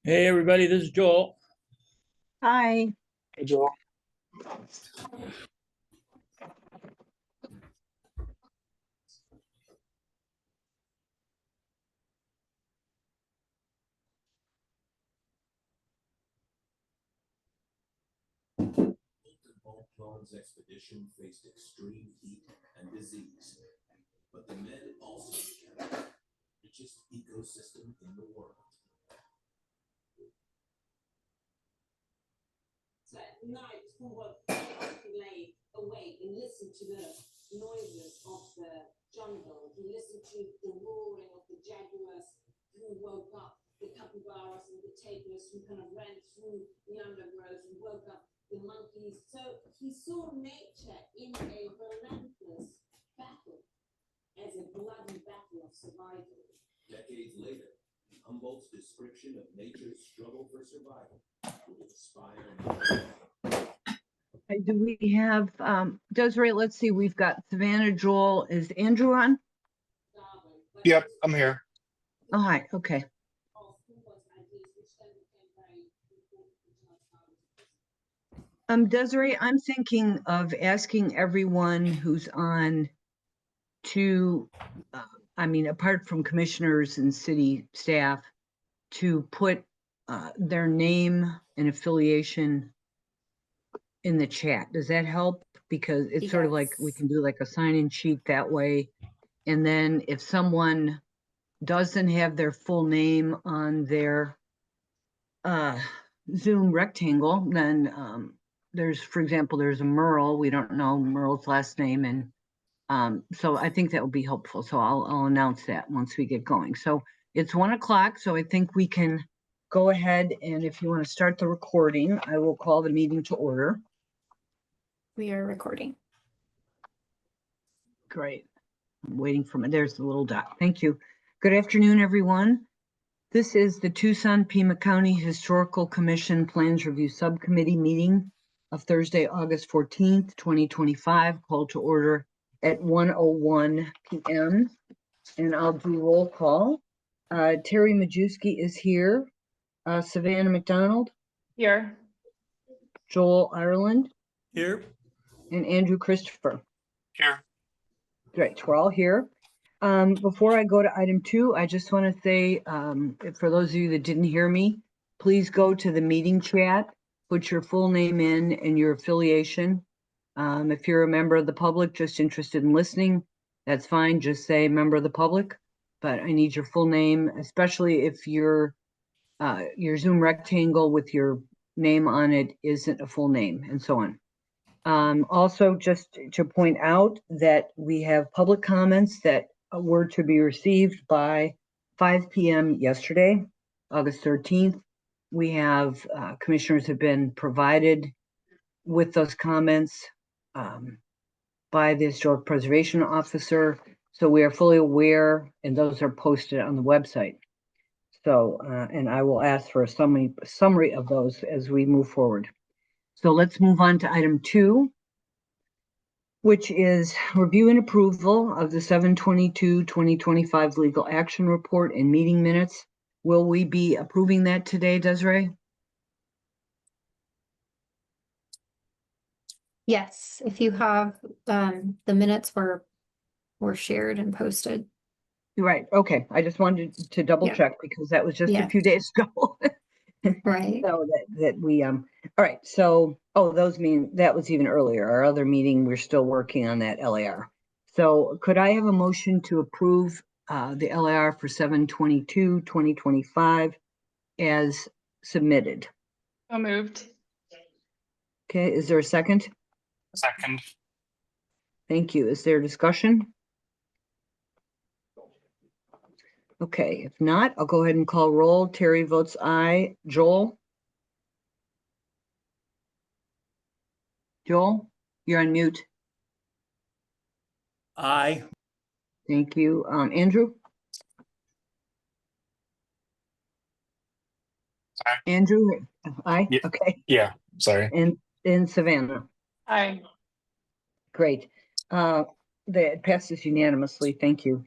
Hey, everybody, this is Joel. Hi. Hey, Joel. Bones expedition faced extreme heat and disease, but the men also became the richest ecosystem in the world. So at night, people lay awake and listen to the noises of the jungle. He listened to the roaring of the jaguars who woke up, the capybaras and the tapirs who kind of ran through the undergrowth and woke up the monkeys. So he saw nature in a relentless battle, as a bloody battle of survival. Decades later, Humboldt's description of nature's struggle for survival would inspire. Do we have, Desiree, let's see, we've got Savannah, Joel. Is Andrew on? Yep, I'm here. Oh, hi. Okay. Desiree, I'm thinking of asking everyone who's on to, apart from commissioners and city staff, to put their name and affiliation in the chat. Does that help? Because it's sort of like we can do like a sign-in sheet that way. And then if someone doesn't have their full name on their Zoom rectangle, then there's, for example, there's a Merle. We don't know Merle's last name. And so I think that would be helpful. So I'll announce that once we get going. So it's 1 o'clock. So I think we can go ahead. And if you want to start the recording, I will call the meeting to order. We are recording. Great. I'm waiting for there's the little dot. Thank you. Good afternoon, everyone. This is the Tucson-Pima County Historical Commission Plans Review Subcommittee meeting of Thursday, August 14th, 2025, called to order at 1:01 p.m. And I'll do roll call. Terry Majewski is here. Savannah McDonald. Here. Joel Ireland. Here. And Andrew Christopher. Here. Great, we're all here. Before I go to item 2, I just want to say, for those of you that didn't hear me, please go to the meeting chat, put your full name in and your affiliation. If you're a member of the public just interested in listening, that's fine. Just say member of the public, but I need your full name, especially if your Zoom rectangle with your name on it isn't a full name, and so on. Also, just to point out that we have public comments that were to be received by 5 p.m. yesterday, August 13th. We have commissioners have been provided with those comments by the Historic Preservation Officer. So we are fully aware, and those are posted on the website. So, and I will ask for a summary of those as we move forward. So let's move on to item 2, which is review and approval of the 7/22/2025 legal action report and meeting minutes. Will we be approving that today, Desiree? Yes, if you have the minutes were shared and posted. Right. Okay. I just wanted to double check because that was just a few days ago. Right. So that we all right. So those mean that was even earlier. Our other meeting, we're still working on that LAR. So could I have a motion to approve the LAR for 7/22/2025 as submitted? So moved. Okay, is there a second? Second. Thank you. Is there discussion? Okay, if not, I'll go ahead and call roll. Terry votes aye. Joel? Joel, you're on mute. Aye. Thank you. Andrew? Aye. Andrew? Aye? Yeah. Okay. Yeah, sorry. And Savannah? Aye. Great. That passes unanimously. Thank you.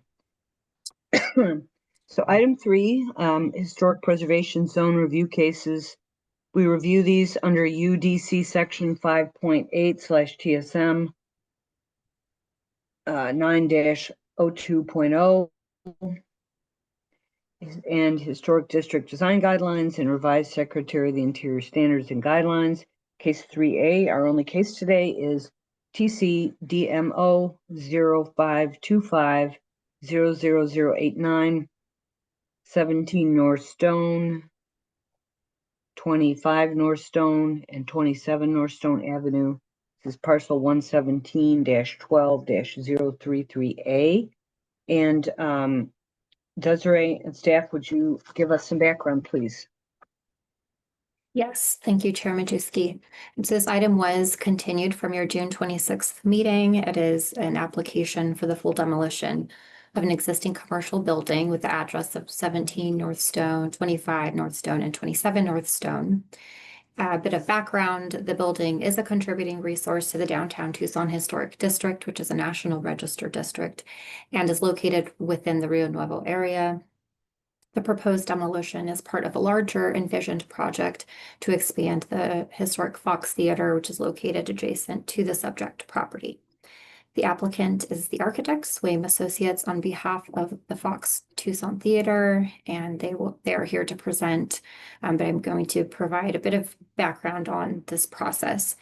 So item 3, historic preservation zone review cases. We review these under UDC section 5.8/TSM 9-02.0 and historic district design guidelines and revised Secretary of the Interior standards and guidelines. Case 3A, our only case today, is TCDMO 0525-00089, 17 North Stone, 25 North Stone, and 27 North Stone Avenue. This is parcel 117-12-033A. And Desiree and staff, would you give us some background, please? Yes, thank you, Chair Majewski. So this item was continued from your June 26th meeting. It is an application for the full demolition of an existing commercial building with the address of 17 North Stone, 25 North Stone, and 27 North Stone. A bit of background, the building is a contributing resource to the downtown Tucson Historic District, which is a National Register district, and is located within the Rio Nuevo area. The proposed demolition is part of a larger envisioned project to expand the historic Fox Theater, which is located adjacent to the subject property. The applicant is the architect, Swaim Associates, on behalf of the Fox Tucson Theater, and they are here to present, but I'm going to provide a bit of background on this process.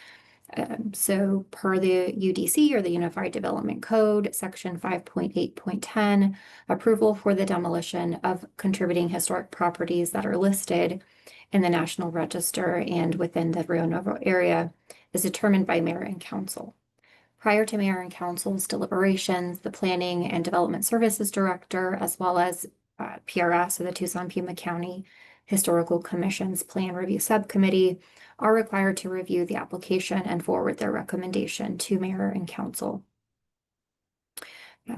So per the UDC, or the Unified Development Code, section 5.8.10, approval for the demolition of contributing historic properties that are listed in the National Register and within the Rio Nuevo area is determined by mayor and council. Prior to mayor and council's deliberations, the Planning and Development Services Director, as well as PRS, or the Tucson-Pima County Historical Commission's Plan Review Subcommittee, are required to review the application and forward their recommendation to mayor and council.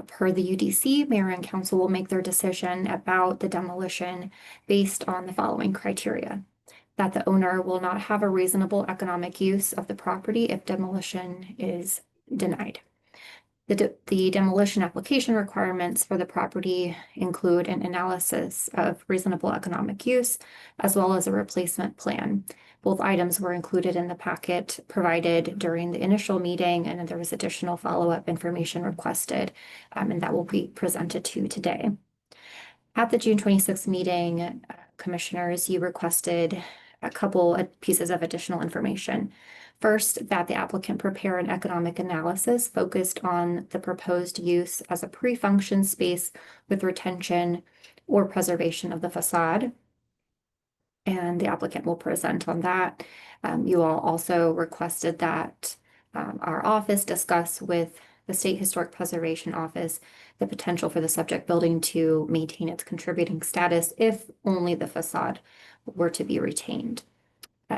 Per the UDC, mayor and council will make their decision about the demolition based on the following criteria: that the owner will not have a reasonable economic use of the property if demolition is denied. The demolition application requirements for the property include an analysis of reasonable economic use, as well as a replacement plan. Both items were included in the packet provided during the initial meeting, and there was additional follow-up information requested, and that will be presented to you today. At the June 26th meeting, commissioners, you requested a couple of pieces of additional information. First, that the applicant prepare an economic analysis focused on the proposed use as a pre-function space with retention or preservation of the facade. And the applicant will present on that. You all also requested that our office discuss with the State Historic Preservation Office the potential for the subject building to maintain its contributing status if only the facade were to be retained.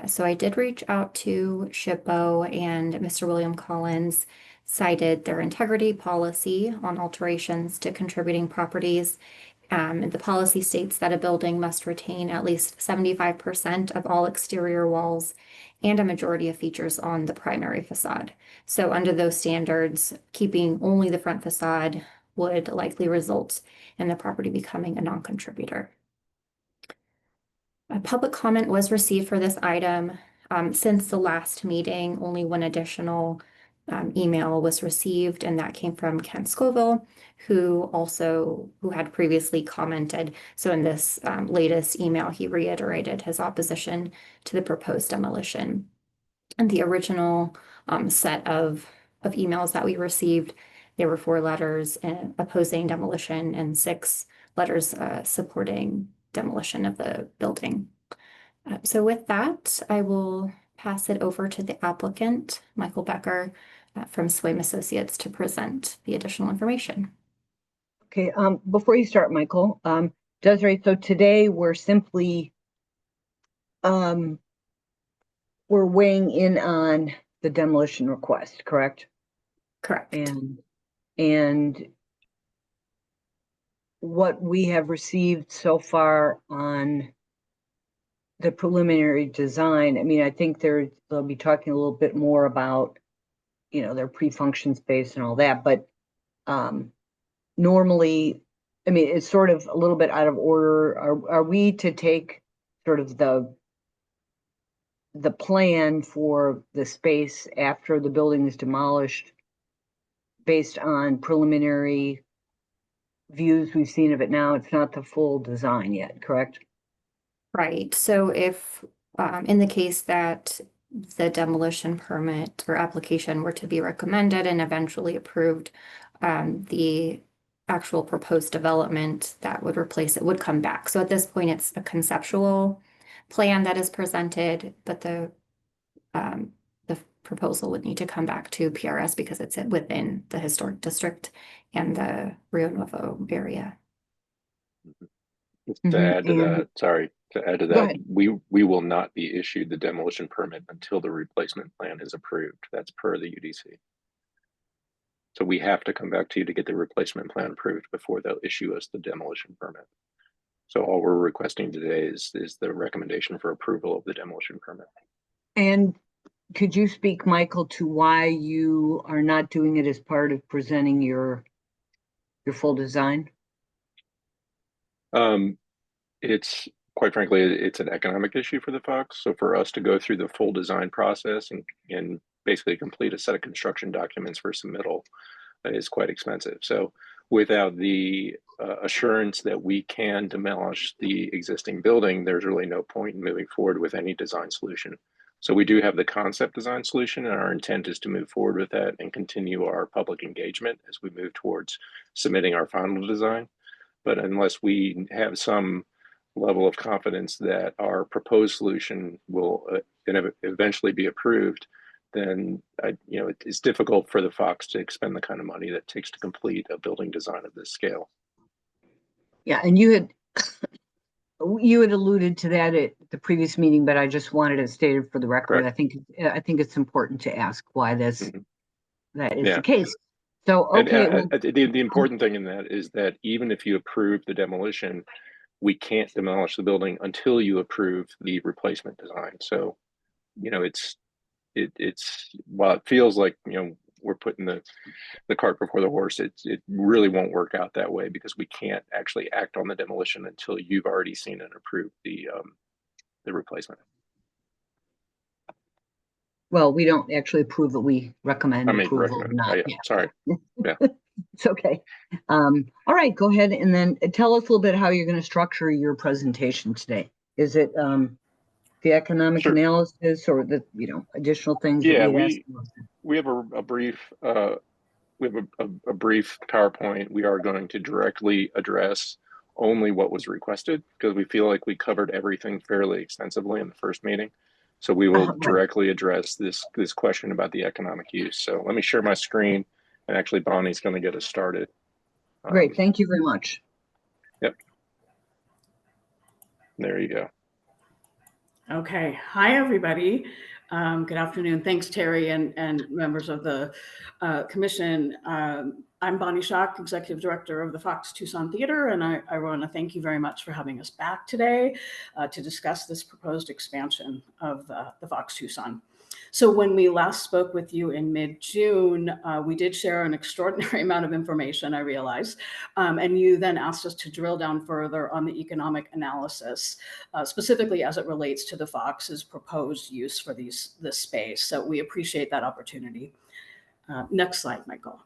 So I did reach out to SHPO, and Mr. William Collins cited their integrity policy on alterations to contributing properties. And the policy states that a building must retain at least 75% of all exterior walls and a majority of features on the primary facade. So under those standards, keeping only the front facade would likely result in the property becoming a non-contributor. A public comment was received for this item. Since the last meeting, only one additional email was received, and that came from Ken Scoville, who had previously commented. So in this latest email, he reiterated his opposition to the proposed demolition. And the original set of emails that we received, there were 4 letters opposing demolition and 6 letters supporting demolition of the building. So with that, I will pass it over to the applicant, Michael Becker, from Swaim Associates, to present the additional information. Okay, before you start, Michael, Desiree, so today we're simply we're weighing in on the demolition request, correct? Correct. And what we have received so far on the preliminary design, I mean, I think they'll be talking a little bit more about, their pre-function space and all that, but normally I mean, it's sort of a little bit out of order. Are we to take sort of the plan for the space after the building is demolished based on preliminary views we've seen of it now? It's not the full design yet, correct? Right. So if, in the case that the demolition permit or application were to be recommended and eventually approved, the actual proposed development that would replace it would come back. So at this point, it's a conceptual plan that is presented, but the proposal would need to come back to PRS because it's within the historic district and the Rio Nuevo area. To add to And- that, sorry, to add to Go that, ahead. we will not be issued the demolition permit until the replacement plan is approved. That's per the UDC. So we have to come back to you to get the replacement plan approved before they'll issue us the demolition permit. So all we're requesting today is the recommendation for approval of the demolition permit. And could you speak, Michael, to why you are not doing it as part of presenting your full design? It's quite frankly, it's an economic issue for the Fox. So for us to go through the full design process and basically complete a set of construction documents for submittal is quite expensive. So without the assurance that we can demolish the existing building, there's really no point in moving forward with any design solution. So we do have the concept design solution, and our intent is to move forward with that and continue our public engagement as we move towards submitting our final design. But unless we have some level of confidence that our proposed solution will eventually be approved, then it's difficult for the Fox to expend the kind of money that it takes to complete a building design of this scale. Yeah, and you had alluded to that at the previous meeting, but I just wanted it stated for the record. Correct. I think it's important to ask why that is Yeah. the case. So, okay. The important thing in that is that even if you approve the demolition, we can't demolish the building until you approve the replacement design. So, it's while it feels like we're putting the cart before the horse, it really won't work out that way because we can't actually act on the demolition until you've already seen and approved the replacement. Well, we don't actually approve it. We recommend approval. Yeah. Sorry. Yeah. It's okay. All right, go ahead and then tell us a little bit how you're going to structure your presentation today. Is it the economic analysis or the additional things? Yeah, that we have a brief a brief PowerPoint. We are going to directly address only what was requested because we feel like we covered everything fairly extensively in the first meeting. So we will directly address this question about the economic use. So let me share my screen, and actually Bonnie's going to get us started. Great, thank you very much. Yep. There you go. Okay. Hi, everybody. Good afternoon. Thanks, Terry, and members of the commission. I'm Bonnie Schock, Executive Director of the Fox Tucson Theater, and I want to thank you very much for having us back today to discuss this proposed expansion of the Fox Tucson. So when we last spoke with you in mid-June, we did share an extraordinary amount of information, I realize, and you then asked us to drill down further on the economic analysis, specifically as it relates to the Fox's proposed use for this space. So we appreciate that opportunity. Next slide, Michael.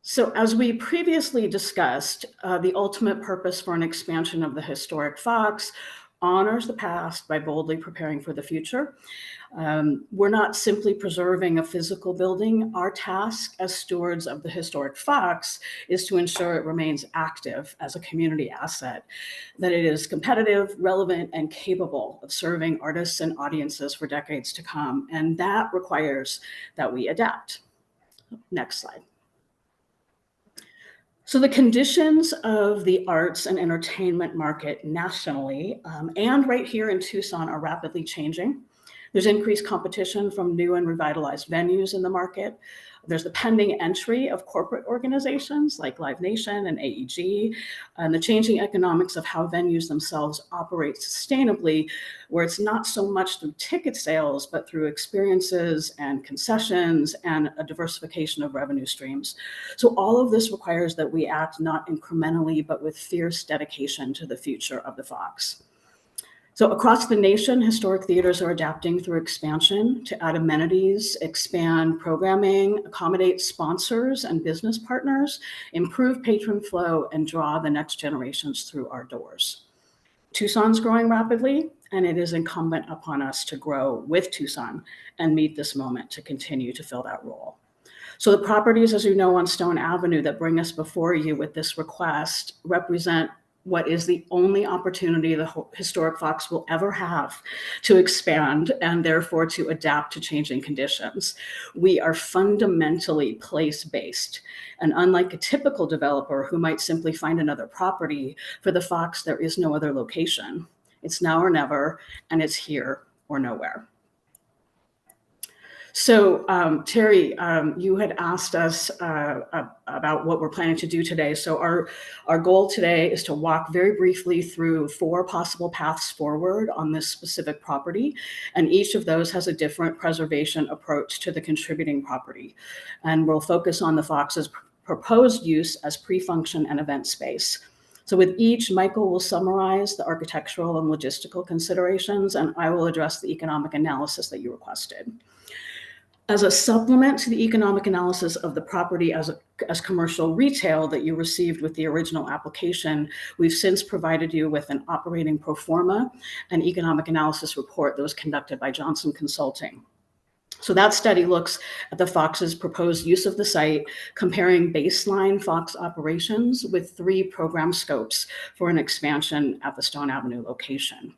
So as we previously discussed, the ultimate purpose for an expansion of the historic Fox honors the past by boldly preparing for the future. We're not simply preserving a physical building. Our task as stewards of the historic Fox is to ensure it remains active as a community asset, that it is competitive, relevant, and capable of serving artists and audiences for decades to come. And that requires that we adapt. Next slide. So the conditions of the arts and entertainment market nationally and right here in Tucson are rapidly changing. There's increased competition from new and revitalized venues in the market. There's the pending entry of corporate organizations like Live Nation and AEG, and the changing economics of how venues themselves operate sustainably, where it's not so much through ticket sales, but through experiences and concessions and a diversification of revenue streams. So all of this requires that we act not incrementally, but with fierce dedication to the future of the Fox. So across the nation, historic theaters are adapting through expansion to add amenities, expand programming, accommodate sponsors and business partners, improve patron flow, and draw the next generations through our doors. Tucson's growing rapidly, and it is incumbent upon us to grow with Tucson and meet this moment to continue to fill that role. So the properties, as you know, on Stone Avenue that bring us before you with this request represent what is the only opportunity the historic Fox will ever have to expand and therefore to adapt to changing conditions. We are fundamentally place-based, and unlike a typical developer who might simply find another property, for the Fox there is no other location. It's now or never, and it's here or nowhere. So Terry, you had asked us about what we're planning to do today. So our goal today is to walk very briefly through 4 possible paths forward on this specific property. And each of those has a different preservation approach to the contributing property. And we'll focus on the Fox's proposed use as pre-function and event space. So with each, Michael will summarize the architectural and logistical considerations, and I will address the economic analysis that you requested. As a supplement to the economic analysis of the property as commercial retail that you received with the original application, we've since provided you with an operating pro forma and economic analysis report that was conducted by Johnson Consulting. So that study looks at the Fox's proposed use of the site, comparing baseline Fox operations with 3 program scopes for an expansion at the Stone Avenue location.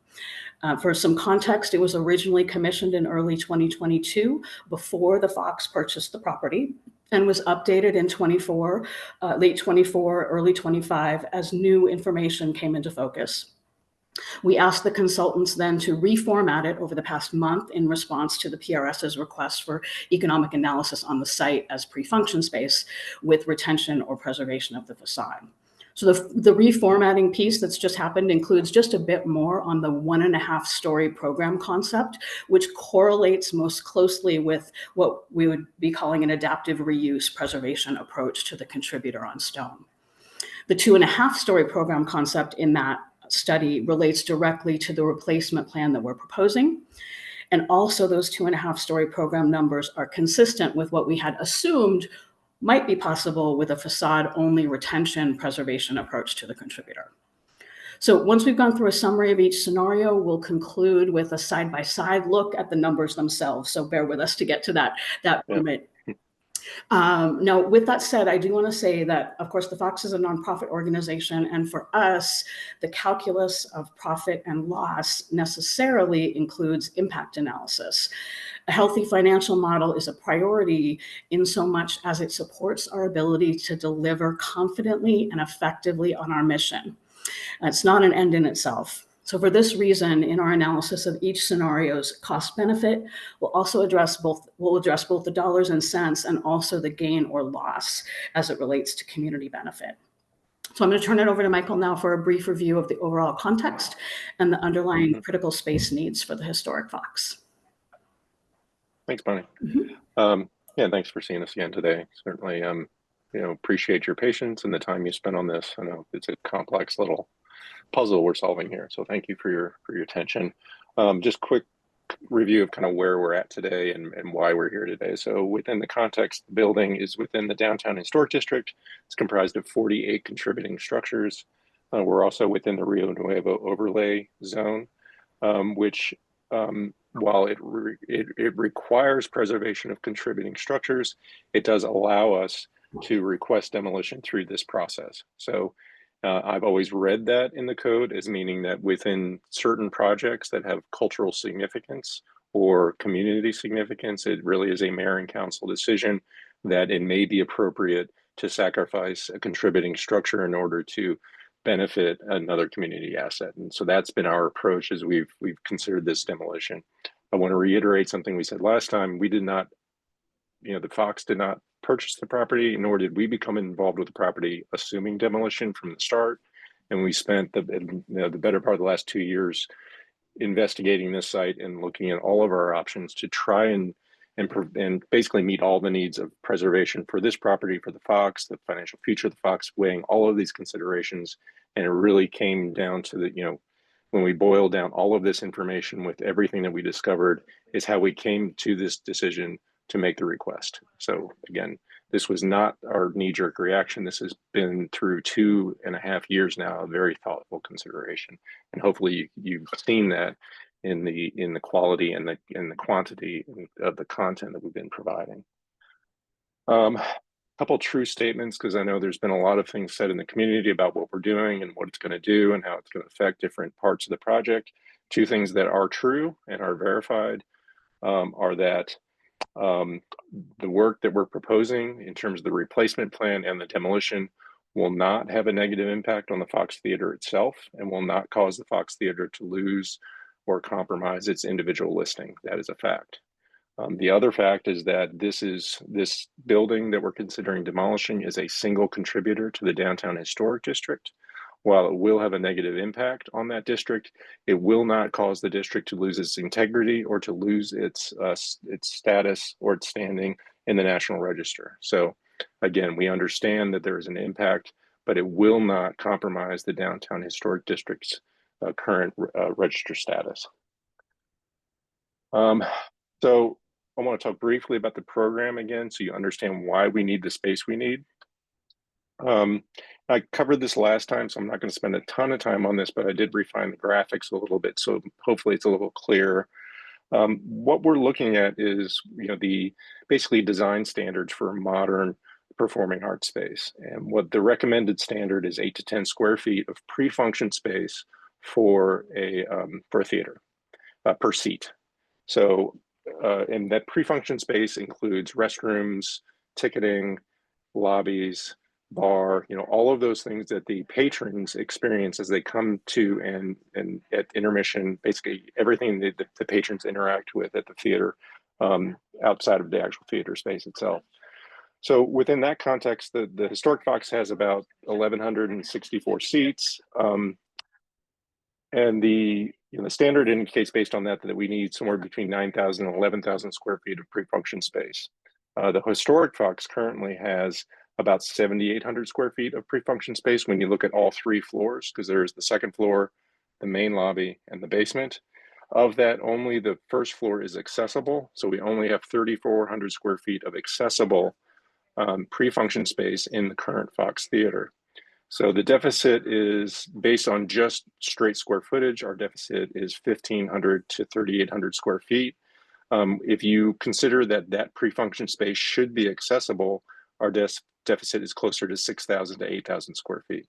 For some context, it was originally commissioned in early 2022 before the Fox purchased the property, and was updated in late 24, early 25 as new information came into focus. We asked the consultants then to reformat it over the past month in response to the PRS's request for economic analysis on the site as pre-function space with retention or preservation of the facade. So the reformatting piece that's just happened includes just a bit more on the 1.5-story program concept, which correlates most closely with what we would be calling an adaptive reuse preservation approach to the contributor on Stone. The 2.5-story program concept in that study relates directly to the replacement plan that we're proposing. And also those 2.5-story program numbers are consistent with what we had assumed might be possible with a facade-only retention preservation approach to the contributor. So once we've gone through a summary of each scenario, we'll conclude with a side-by-side look at the numbers themselves. So bear with us to get to that moment. Now, with that said, I do want to say that, of course, the Fox is a nonprofit organization, and for us, the calculus of profit and loss necessarily includes impact analysis. A healthy financial model is a priority in so much as it supports our ability to deliver confidently and effectively on our mission. It's not an end in itself. So for this reason, in our analysis of each scenario's cost benefit, we'll address both the dollars and cents and also the gain or loss as it relates to community benefit. So I'm going to turn it over to Michael now for a brief review of the overall context and the underlying critical space needs for the historic Fox. Thanks, Bonnie. Yeah, thanks for seeing us again today. Certainly, appreciate your patience and the time you spent on this. I know it's a complex little puzzle we're solving here, so thank you for your attention. Just quick review of kind of where we're at today and why we're here today. So within the context, the building is within the Downtown Historic District. It's comprised of 48 contributing structures. We're also within the Rio Nuevo overlay zone, which while it requires preservation of contributing structures, it does allow us to request demolition through this process. So I've always read that in the code as meaning that within certain projects that have cultural significance or community significance, it really is a mayor and council decision that it may be appropriate to sacrifice a contributing structure in order to benefit another community asset. And so that's been our approach as we've considered this demolition. I want to reiterate something we said last time. We did not, the Fox did not purchase the property, nor did we become involved with the property assuming demolition from the start. And we spent the better part of the last 2 years investigating this site and looking at all of our options to try and basically meet all the needs of preservation for this property, for the Fox, the financial future of the Fox, weighing all of these considerations. And it really came down to when we boiled down all of this information with everything that we discovered, is how we came to this decision to make the request. So again, this was not our knee-jerk reaction. This has been through 2.5 years now of very thoughtful consideration, and hopefully you've seen that in the quality and the quantity of the content that we've been providing. Couple true statements, because I know there's been a lot of things said in the community about what we're doing and what it's going to do and how it's going to affect different parts of the project. Two things that are true and are verified are that the work that we're proposing in terms of the replacement plan and the demolition will not have a negative impact on the Fox Theater itself and will not cause the Fox Theater to lose or compromise its individual listing. That is a fact. The other fact is that this building that we're considering demolishing is a single contributor to the downtown historic district. While it will have a negative impact on that district, it will not cause the district to lose its integrity or to lose its status or its standing in the National Register. So again, we understand that there is an impact, but it will not compromise the downtown historic district's current register status. So I want to talk briefly about the program again, so you understand why we need the space we need. I covered this last time, so I'm not going to spend a ton of time on this, but I did refine the graphics a little bit, so hopefully it's a little clearer. What we're looking at is, the basically design standards for modern performing arts space, and what the recommended standard is 8 to 10 square feet of pre-function space for a theater per seat. So, and that pre-function space includes restrooms, ticketing, lobbies, bar, all of those things that the patrons experience as they come to and at intermission, basically everything that the patrons interact with at the theater outside of the actual theater space itself. So within that context, the Historic Fox has about 1,164 seats. And the standard indicates based on that we need somewhere between 9,000 and 11,000 square feet of pre-function space. The Historic Fox currently has about 7,800 square feet of pre-function space when you look at all 3 floors, because there's the second floor, the main lobby, and the basement. Of that, only the first floor is accessible. So we only have 3,400 square feet of accessible pre-function space in the current Fox Theater. So the deficit is based on just straight square footage. Our deficit is 1,500 to 3,800 square feet. If you consider that pre-function space should be accessible, our deficit is closer to 6,000 to 8,000 square feet.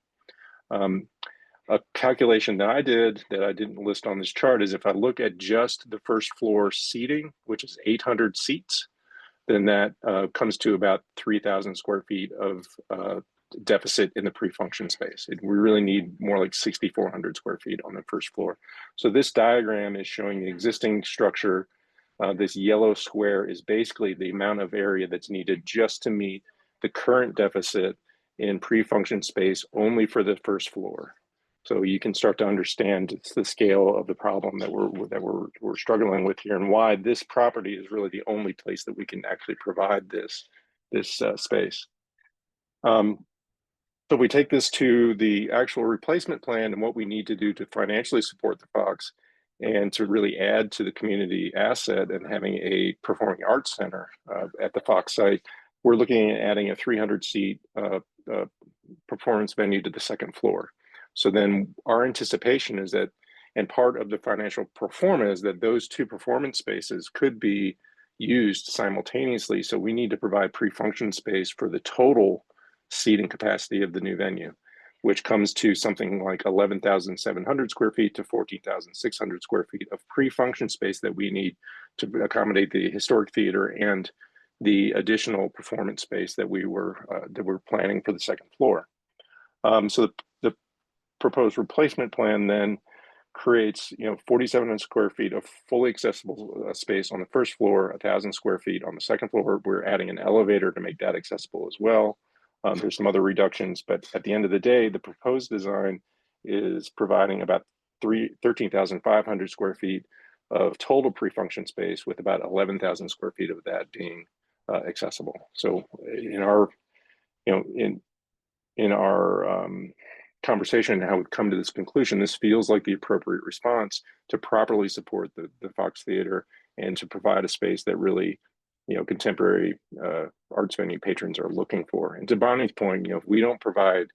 A calculation that I did that I didn't list on this chart is if I look at just the first floor seating, which is 800 seats, then that comes to about 3,000 square feet of deficit in the pre-function space. We really need more like 6,400 square feet on the first floor. So this diagram is showing the existing structure. This yellow square is basically the amount of area that's needed just to meet the current deficit in pre-function space only for the first floor. So you can start to understand the scale of the problem that we're struggling with here, and why this property is really the only place that we can actually provide this space. So we take this to the actual replacement plan and what we need to do to financially support the Fox and to really add to the community asset and having a performing arts center at the Fox site. We're looking at adding a 300-seat performance venue to the second floor. So then our anticipation is that, and part of the financial performance, is that those 2 performance spaces could be used simultaneously. So we need to provide pre-function space for the total seating capacity of the new venue, which comes to something like 11,700 square feet to 14,600 square feet of pre-function space that we need to accommodate the historic theater and the additional performance space that we're planning for the second floor. So the proposed replacement plan then creates 4,700 square feet of fully accessible space on the first floor, 1,000 square feet on the second floor. We're adding an elevator to make that accessible as well. There's some other reductions, but at the end of the day, the proposed design is providing about 13,500 square feet of total pre-function space, with about 11,000 square feet of that being accessible. So in our in our conversation and how we've come to this conclusion, this feels like the appropriate response to properly support the Fox Theater and to provide a space that really, contemporary arts venue patrons are looking for. And to Bonnie's point, if we don't provide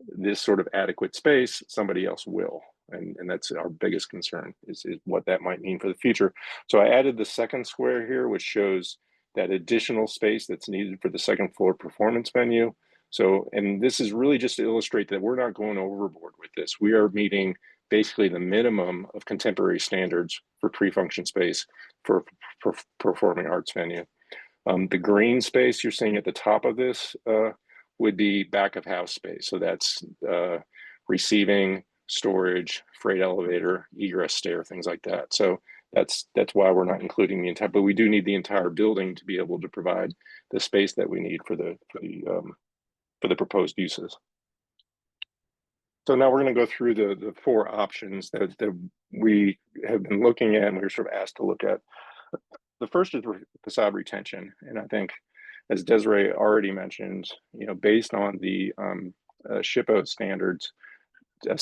this sort of adequate space, somebody else will. And that's our biggest concern is what that might mean for the future. So I added the second square here, which shows that additional space that's needed for the second floor performance venue. So, and this is really just to illustrate that we're not going overboard with this. We are meeting basically the minimum of contemporary standards for pre-function space for performing arts venue. The green space you're seeing at the top of this would be back of house space. So that's receiving, storage, freight elevator, egress stair, things like that. So that's why we're not including the entire, but we do need the entire building to be able to provide the space that we need for the proposed uses. So now we're going to go through the four options that we have been looking at and we were sort of asked to look at. The first is facade retention. And I think, as Desiree already mentioned, based on the SHPO standards, a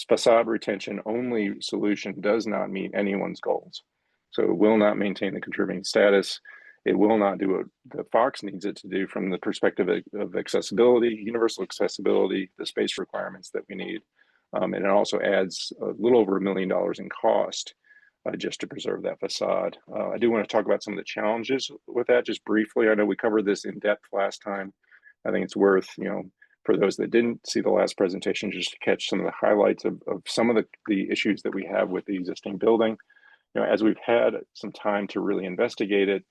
facade retention only solution does not meet anyone's goals. So it will not maintain the contributing status. It will not do what the Fox needs it to do from the perspective of accessibility, universal accessibility, the space requirements that we need. And it also adds a little over $1 million in cost just to preserve that facade. I do want to talk about some of the challenges with that just briefly. I know we covered this in depth last time. I think it's worth, for those that didn't see the last presentation, just to catch some of the highlights of some of the issues that we have with the existing building. As we've had some time to really investigate it,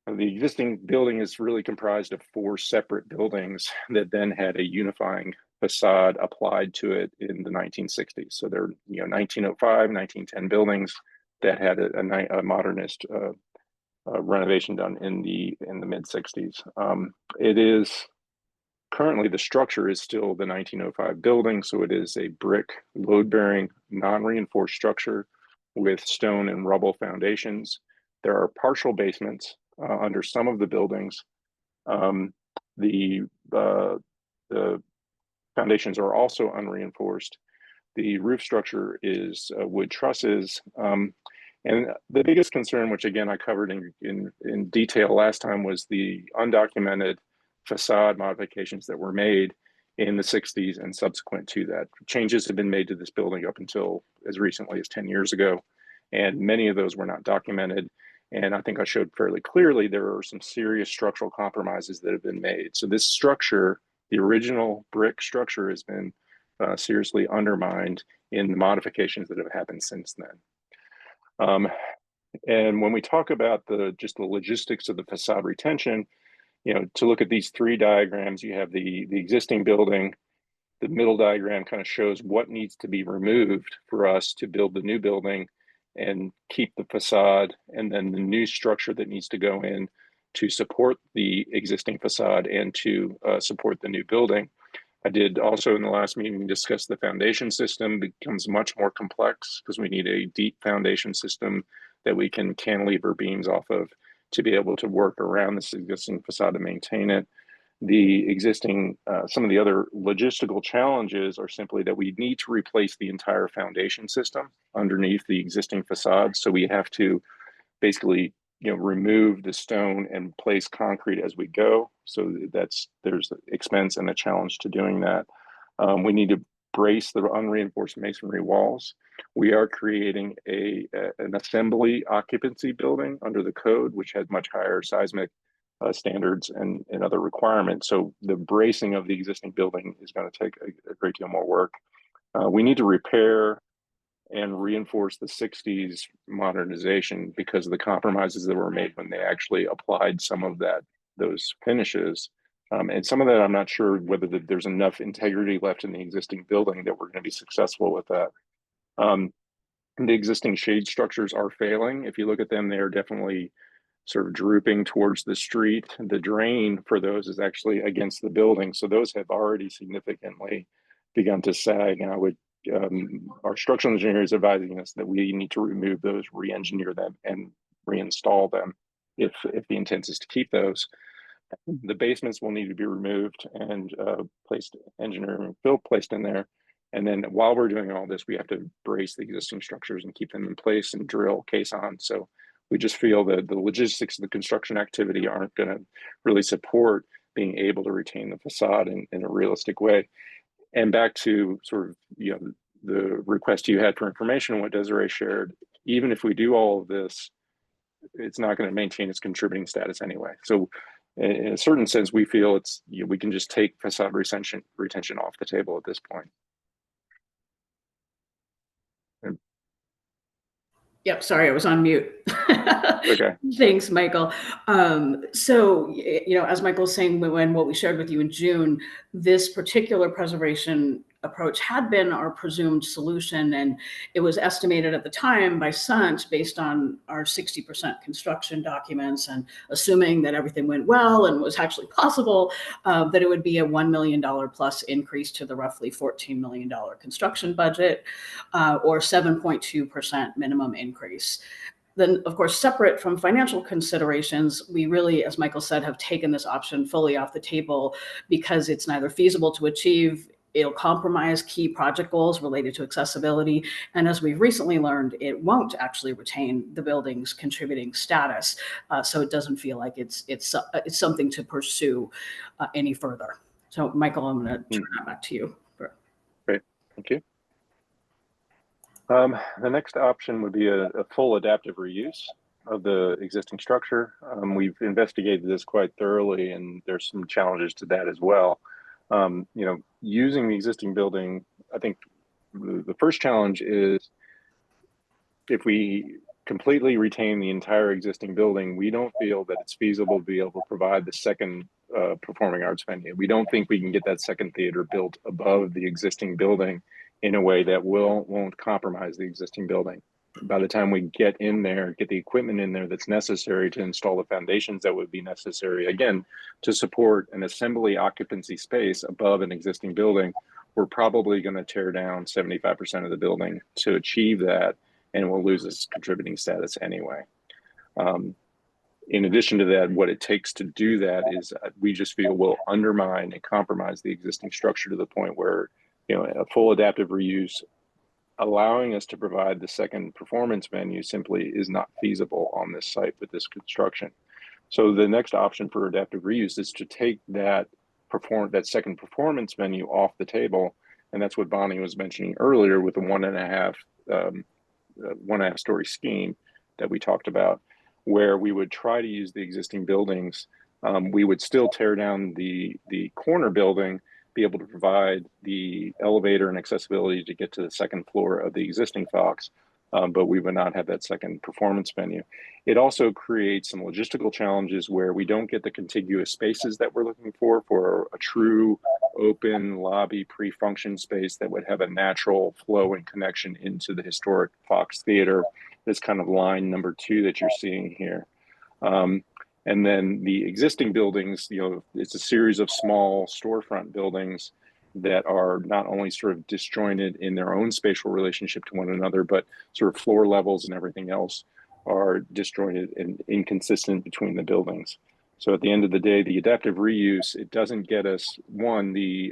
the existing building is really comprised of 4 separate buildings that then had a unifying facade applied to it in the 1960s. So they're 1905, 1910 buildings that had a modernist renovation done in the mid 60s. It is currently, the structure is still the 1905 building, so it is a brick load-bearing, non-reinforced structure with stone and rubble foundations. There are partial basements under some of the buildings. The foundations are also unreinforced. The roof structure is wood trusses. And the biggest concern, which again I covered in detail last time, was the undocumented facade modifications that were made in the 60s and subsequent to that. Changes have been made to this building up until as recently as 10 years ago, and many of those were not documented. And I think I showed fairly clearly there are some serious structural compromises that have been made. So this structure, the original brick structure, has been seriously undermined in the modifications that have happened since then. And when we talk about just the logistics of the facade retention, to look at these 3 diagrams, you have the existing building. The middle diagram kind of shows what needs to be removed for us to build the new building and keep the facade, and then the new structure that needs to go in to support the existing facade and to support the new building. I did also in the last meeting discuss the foundation system becomes much more complex because we need a deep foundation system that we can cantilever beams off of to be able to work around this existing facade to maintain it. The existing, some of the other logistical challenges are simply that we need to replace the entire foundation system underneath the existing facade. So we have to basically, remove the stone and place concrete as we go. So there's expense and a challenge to doing that. We need to brace the unreinforced masonry walls. We are creating an assembly occupancy building under the code, which has much higher seismic standards and other requirements. So the bracing of the existing building is going to take a great deal more work. We need to repair and reinforce the 60s modernization because of the compromises that were made when they actually applied some of those finishes And some of that, I'm not sure whether there's enough integrity left in the existing building that we're going to be successful with that. The existing shade structures are failing. If you look at them, they are definitely sort of drooping towards the street. The drain for those is actually against the building. So those have already significantly begun to sag. And I would, our structural engineer is advising us that we need to remove those, re-engineer them, and reinstall them if the intent is to keep those. The basements will need to be removed and placed, engineering fill placed in there. And then while we're doing all this, we have to brace the existing structures and keep them in place and drill caisson. So we just feel that the logistics of the construction activity aren't going to really support being able to retain the facade in a realistic way. And back to sort of, you know, the request you had for information on what Desiree shared, even if we do all of this, it's not going to maintain its contributing status anyway. So in a certain sense, we feel it's, you know, we can just take facade retention off the table at this point. Yep, sorry, I was on mute. Okay. Thanks, Michael. So, you know, as Michael was saying, when what we shared with you in June, this particular preservation approach had been our presumed solution, and it was estimated at the time by Sant, based on our 60% construction documents and assuming that everything went well and was actually possible, that it would be a $1 million plus increase to the roughly $14 million construction budget, or 7.2% minimum increase. Then, of course, separate from financial considerations, we really, as Michael said, have taken this option fully off the table because it's neither feasible to achieve, it'll compromise key project goals related to accessibility, and as we've recently learned, it won't actually retain the building's contributing status. So it doesn't feel like it's something to pursue any further. So, Michael, I'm going to turn that back to you. Great, thank you. The next option would be a full adaptive reuse of the existing structure. We've investigated this quite thoroughly, and there's some challenges to that as well. You know, using the existing building, I think the first challenge is if we completely retain the entire existing building, we don't feel that it's feasible to be able to provide the second performing arts venue. We don't think we can get that second theater built above the existing building in a way that won't compromise the existing building. By the time we get in there, get the equipment in there that's necessary to install the foundations that would be necessary, again, to support an assembly occupancy space above an existing building, we're probably going to tear down 75% of the building to achieve that, and we'll lose its contributing status anyway. In addition to that, what it takes to do that is we just feel will undermine and compromise the existing structure to the point where, you know, a full adaptive reuse, allowing us to provide the second performance venue simply is not feasible on this site with this construction. So the next option for adaptive reuse is to take that second performance venue off the table, and that's what Bonnie was mentioning earlier with the 1.5 story scheme that we talked about, where we would try to use the existing buildings. We would still tear down the corner building, be able to provide the elevator and accessibility to get to the second floor of the existing Fox, but we would not have that second performance venue. It also creates some logistical challenges where we don't get the contiguous spaces that we're looking for a true open lobby pre-function space that would have a natural flow and connection into the historic Fox Theater. This kind of line number 2 that you're seeing here. And then the existing buildings, you know, it's a series of small storefront buildings that are not only sort of disjointed in their own spatial relationship to one another, but sort of floor levels and everything else are disjointed and inconsistent between the buildings. So at the end of the day, the adaptive reuse, it doesn't get us, one, the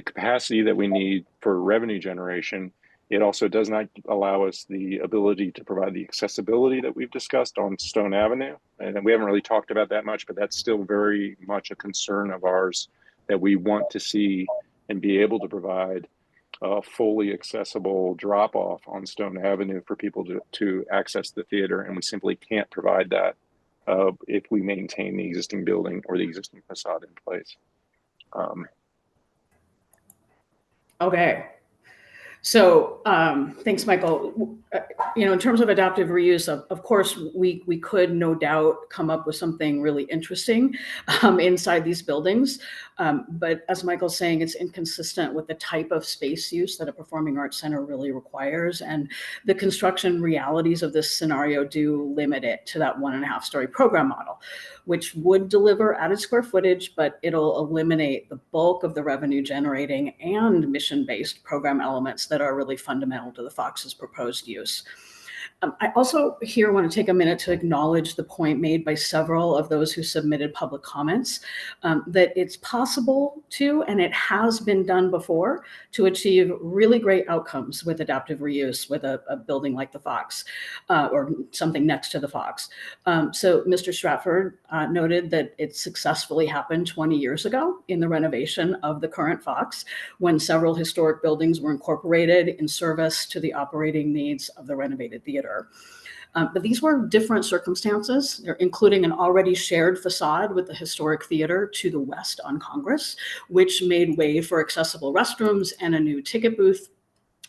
capacity that we need for revenue generation. It also does not allow us the ability to provide the accessibility that we've discussed on Stone Avenue. And we haven't really talked about that much, but that's still very much a concern of ours, that we want to see and be able to provide a fully accessible drop-off on Stone Avenue for people to access the theater. And we simply can't provide that if we maintain the existing building or the existing facade in place. Okay. So thanks, Michael. In terms of adaptive reuse, of course, we could no doubt come up with something really interesting inside these buildings. But as Michael's saying, it's inconsistent with the type of space use that a performing arts center really requires. And the construction realities of this scenario do limit it to that 1.5-story program model, which would deliver added square footage, but it'll eliminate the bulk of the revenue generating and mission-based program elements that are really fundamental to the Fox's proposed use. I also here want to take a minute to acknowledge the point made by several of those who submitted public comments that it's possible to, and it has been done before, to achieve really great outcomes with adaptive reuse with a building like the Fox or something next to the Fox. So Mr. Stratford noted that it successfully happened 20 years ago in the renovation of the current Fox, when several historic buildings were incorporated in service to the operating needs of the renovated theater. But these were different circumstances, including an already shared facade with the historic theater to the west on Congress, which made way for accessible restrooms and a new ticket booth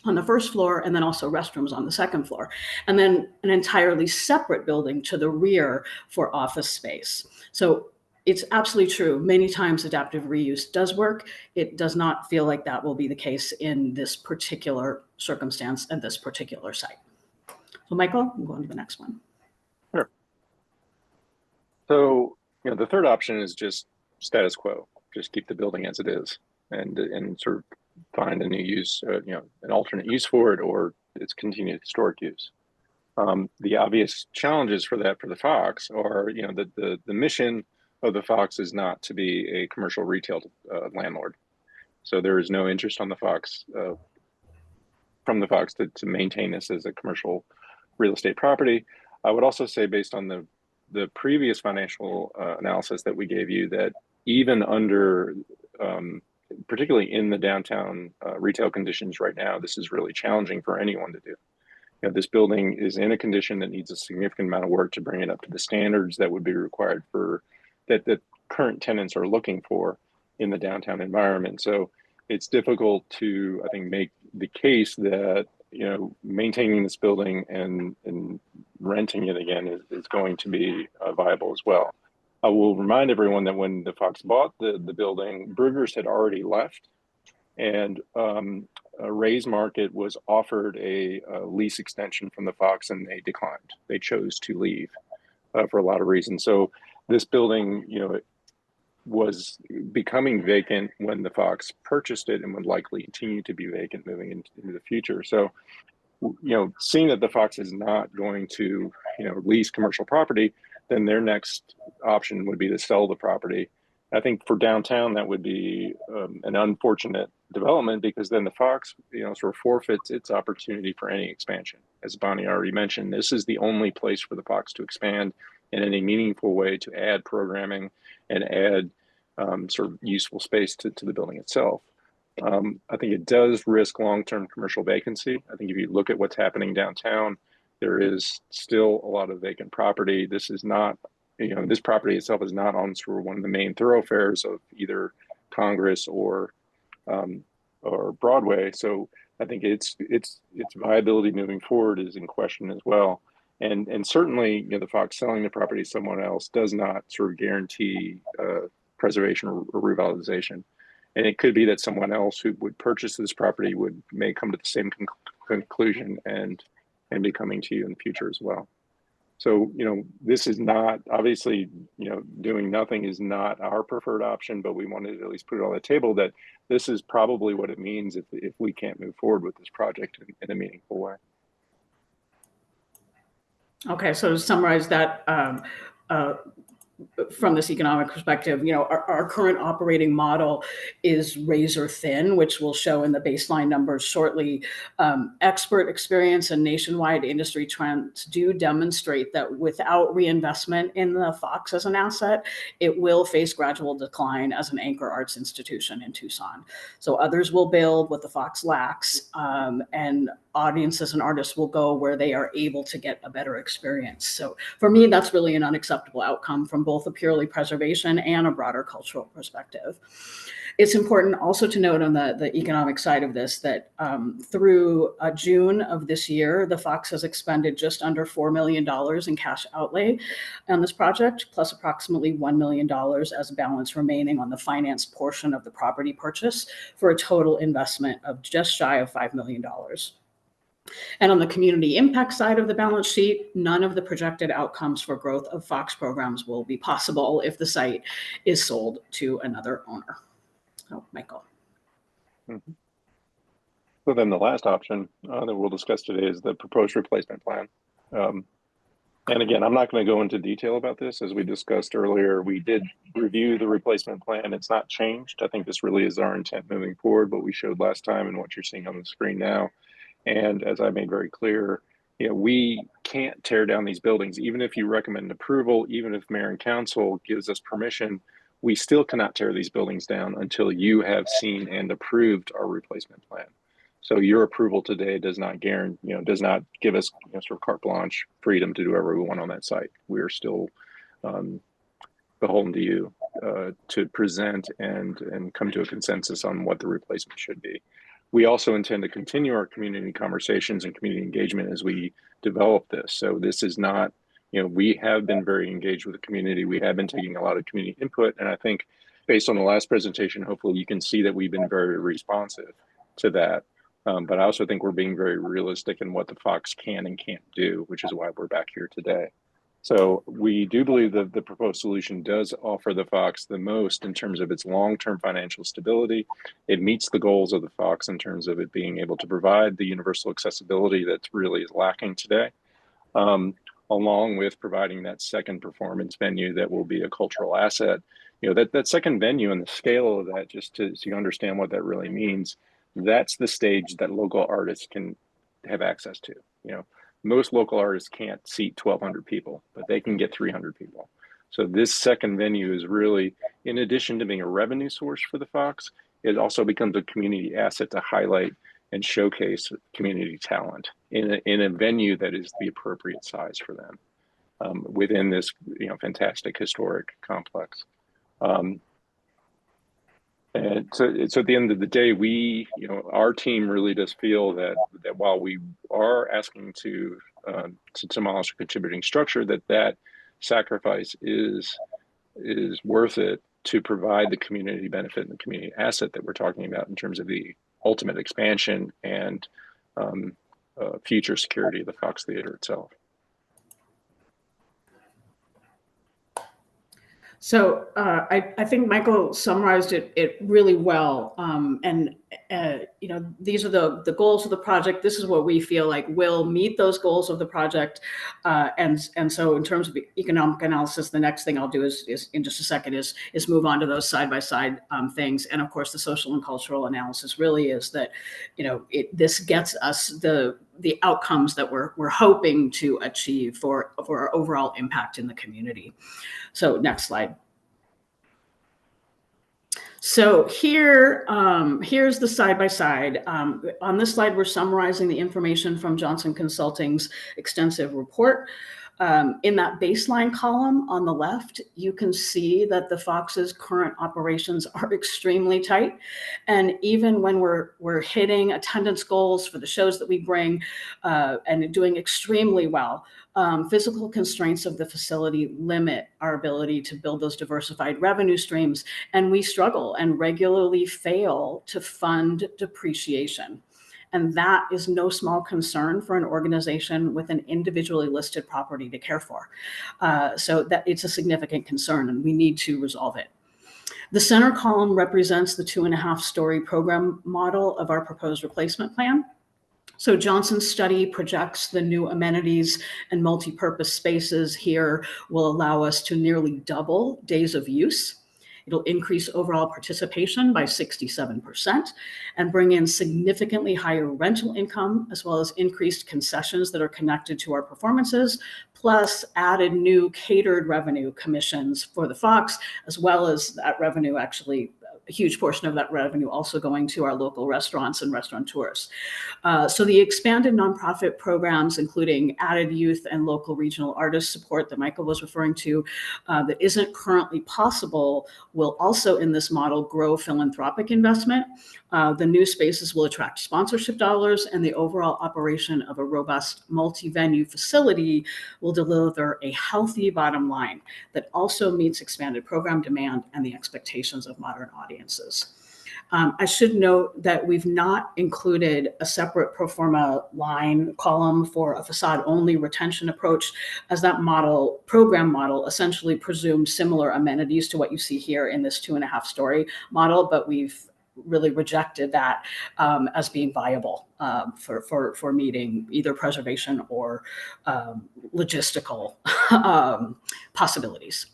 on the first floor, and then also restrooms on the second floor, and then an entirely separate building to the rear for office space. So it's absolutely true. Many times adaptive reuse does work. It does not feel like that will be the case in this particular circumstance and this particular site. So Michael, we'll go on to the next one. Sure. So, the third option is just status quo. Just keep the building as it is, and sort of find a new use, an alternate use for it, or its continued historic use. The obvious challenges for that for the Fox are, the mission of the Fox is not to be a commercial retail landlord. So there is no interest on the Fox from the Fox to maintain this as a commercial real estate property. I would also say, based on the previous financial analysis that we gave you, that even under, particularly in the downtown retail conditions right now, this is really challenging for anyone to do. This building is in a condition that needs a significant amount of work to bring it up to the standards that would be required for that current tenants are looking for in the downtown environment. So it's difficult to, I think, make the case that maintaining this building and renting it again is going to be viable as well. I will remind everyone that when the Fox bought the building, Brugger's had already left, and Ray's Market was offered a lease extension from the Fox, and they declined. They chose to leave for a lot of reasons. So this building, was becoming vacant when the Fox purchased it, and would likely continue to be vacant moving into the future. So, seeing that the Fox is not going to, lease commercial property, then their next option would be to sell the property. I think for downtown, that would be an unfortunate development, because then the Fox, sort of forfeits its opportunity for any expansion. As Bonnie already mentioned, this is the only place for the Fox to expand in any meaningful way, to add programming and add sort of useful space to the building itself. I think it does risk long-term commercial vacancy. I think if you look at what's happening downtown, there is still a lot of vacant property. This is not, this property itself is not on sort of one of the main thoroughfares of either Congress or Broadway. So I think its viability moving forward is in question as well. And certainly, the Fox selling the property to someone else does not sort of guarantee preservation or revitalization. And it could be that someone else who would purchase this property may come to the same conclusion and be coming to you in the future as well. So, this is not, obviously, doing nothing is not our preferred option, but we wanted to at least put it on the table that this is probably what it means if we can't move forward with this project in a meaningful way. Okay, so to summarize that, from this economic perspective, our current operating model is razor thin, which we'll show in the baseline numbers shortly. Expert experience and nationwide industry trends do demonstrate that without reinvestment in the Fox as an asset, it will face gradual decline as an anchor arts institution in Tucson. So others will build what the Fox lacks, and audiences and artists will go where they are able to get a better experience. So for me, that's really an unacceptable outcome from both a purely preservation and a broader cultural perspective. It's important also to note on the economic side of this that through June of this year, the Fox has expended just under $4 million in cash outlay on this project, plus approximately $1 million as balance remaining on the finance portion of the property purchase, for a total investment of just shy of $5 million. And on the community impact side of the balance sheet, none of the projected outcomes for growth of Fox programs will be possible if the site is sold to another owner. Oh, Michael. Mhm. So then the last option that we'll discuss today is the proposed replacement plan. And again, I'm not going to go into detail about this. As we discussed earlier, we did review the replacement plan. It's not changed. I think this really is our intent moving forward, what we showed last time and what you're seeing on the screen now. And as I made very clear, we can't tear down these buildings. Even if you recommend approval, even if mayor and council gives us permission, we still cannot tear these buildings down until you have seen and approved our replacement plan. So your approval today does not guarantee, does not give us sort of carte blanche freedom to do whatever we want on that site. We are still beholden to you to present and come to a consensus on what the replacement should be. We also intend to continue our community conversations and community engagement as we develop this. So this is not, we have been very engaged with the community. We have been taking a lot of community input. And I think based on the last presentation, hopefully you can see that we've been very responsive to that. But I also think we're being very realistic in what the Fox can and can't do, which is why we're back here today. So we do believe that the proposed solution does offer the Fox the most in terms of its long-term financial stability. It meets the goals of the Fox in terms of it being able to provide the universal accessibility that really is lacking today, along with providing that second performance venue that will be a cultural asset. That second venue and the scale of that, just so you understand what that really means, that's the stage that local artists can have access to. Most local artists can't seat 1,200 people, but they can get 300 people. So this second venue is really, in addition to being a revenue source for the Fox, it also becomes a community asset to highlight and showcase community talent in a venue that is the appropriate size for them within this fantastic historic complex. And so at the end of the day, our team really does feel that while we are asking to demolish a contributing structure, that sacrifice is worth it to provide the community benefit and the community asset that we're talking about in terms of the ultimate expansion and future security of the Fox Theater itself. So I think Michael summarized it really well. These are the goals of the project. This is what we feel like will meet those goals of the project. And so in terms of economic analysis, the next thing I'll do is in just a second is move on to those side-by-side things. And of course, the social and cultural analysis really is that, this gets us the outcomes that we're hoping to achieve for our overall impact in the community. So next slide. So here's the side-by-side. On this slide, we're summarizing the information from Johnson Consulting's extensive report. In that baseline column on the left, you can see that the Fox's current operations are extremely tight. And even when we're hitting attendance goals for the shows that we bring and doing extremely well, physical constraints of the facility limit our ability to build those diversified revenue streams. And we struggle and regularly fail to fund depreciation. And that is no small concern for an organization with an individually listed property to care for. So that it's a significant concern and we need to resolve it. The center column represents the 2.5-story program model of our proposed replacement plan. So Johnson's study projects the new amenities and multi-purpose spaces here will allow us to nearly double days of use. It'll increase overall participation by 67% and bring in significantly higher rental income, as well as increased concessions that are connected to our performances, plus added new catered revenue commissions for the Fox, as well as that revenue actually a huge portion of that revenue also going to our local restaurants and restaurateurs. So the expanded nonprofit programs, including added youth and local regional artist support that Michael was referring to, that isn't currently possible, will also in this model grow philanthropic investment. The new spaces will attract sponsorship dollars, and the overall operation of a robust multi-venue facility will deliver a healthy bottom line that also meets expanded program demand and the expectations of modern audiences. I should note that we've not included a separate pro forma line column for a facade-only retention approach, as that program model essentially presumed similar amenities to what you see here in this 2.5-story model, but we've really rejected that as being viable for meeting either preservation or logistical possibilities.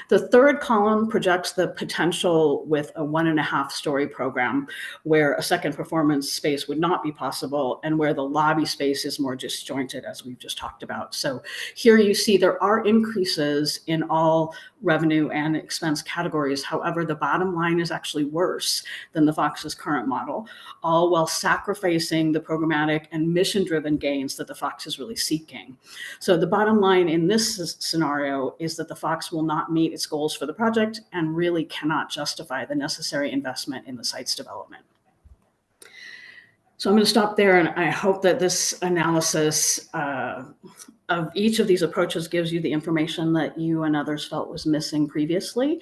The third column projects the potential with a 1.5-story program where a second performance space would not be possible and where the lobby space is more disjointed, as we've just talked about. So here you see there are increases in all revenue and expense categories. However, the bottom line is actually worse than the Fox's current model, all while sacrificing the programmatic and mission-driven gains that the Fox is really seeking. So the bottom line in this scenario is that the Fox will not meet its goals for the project and really cannot justify the necessary investment in the site's development. So I'm going to stop there, and I hope that this analysis of each of these approaches gives you the information that you and others felt was missing previously.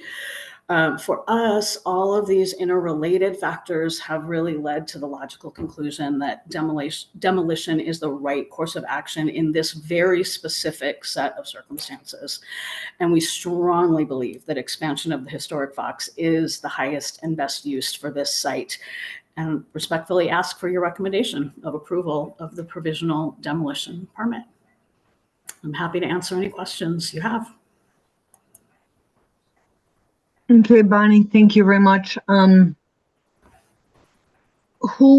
For us, all of these interrelated factors have really led to the logical conclusion that demolition is the right course of action in this very specific set of circumstances. And we strongly believe that expansion of the historic Fox is the highest and best use for this site, and respectfully ask for your recommendation of approval of the provisional demolition permit. I'm happy to answer any questions you have. Okay, Bonnie, thank you very much. Who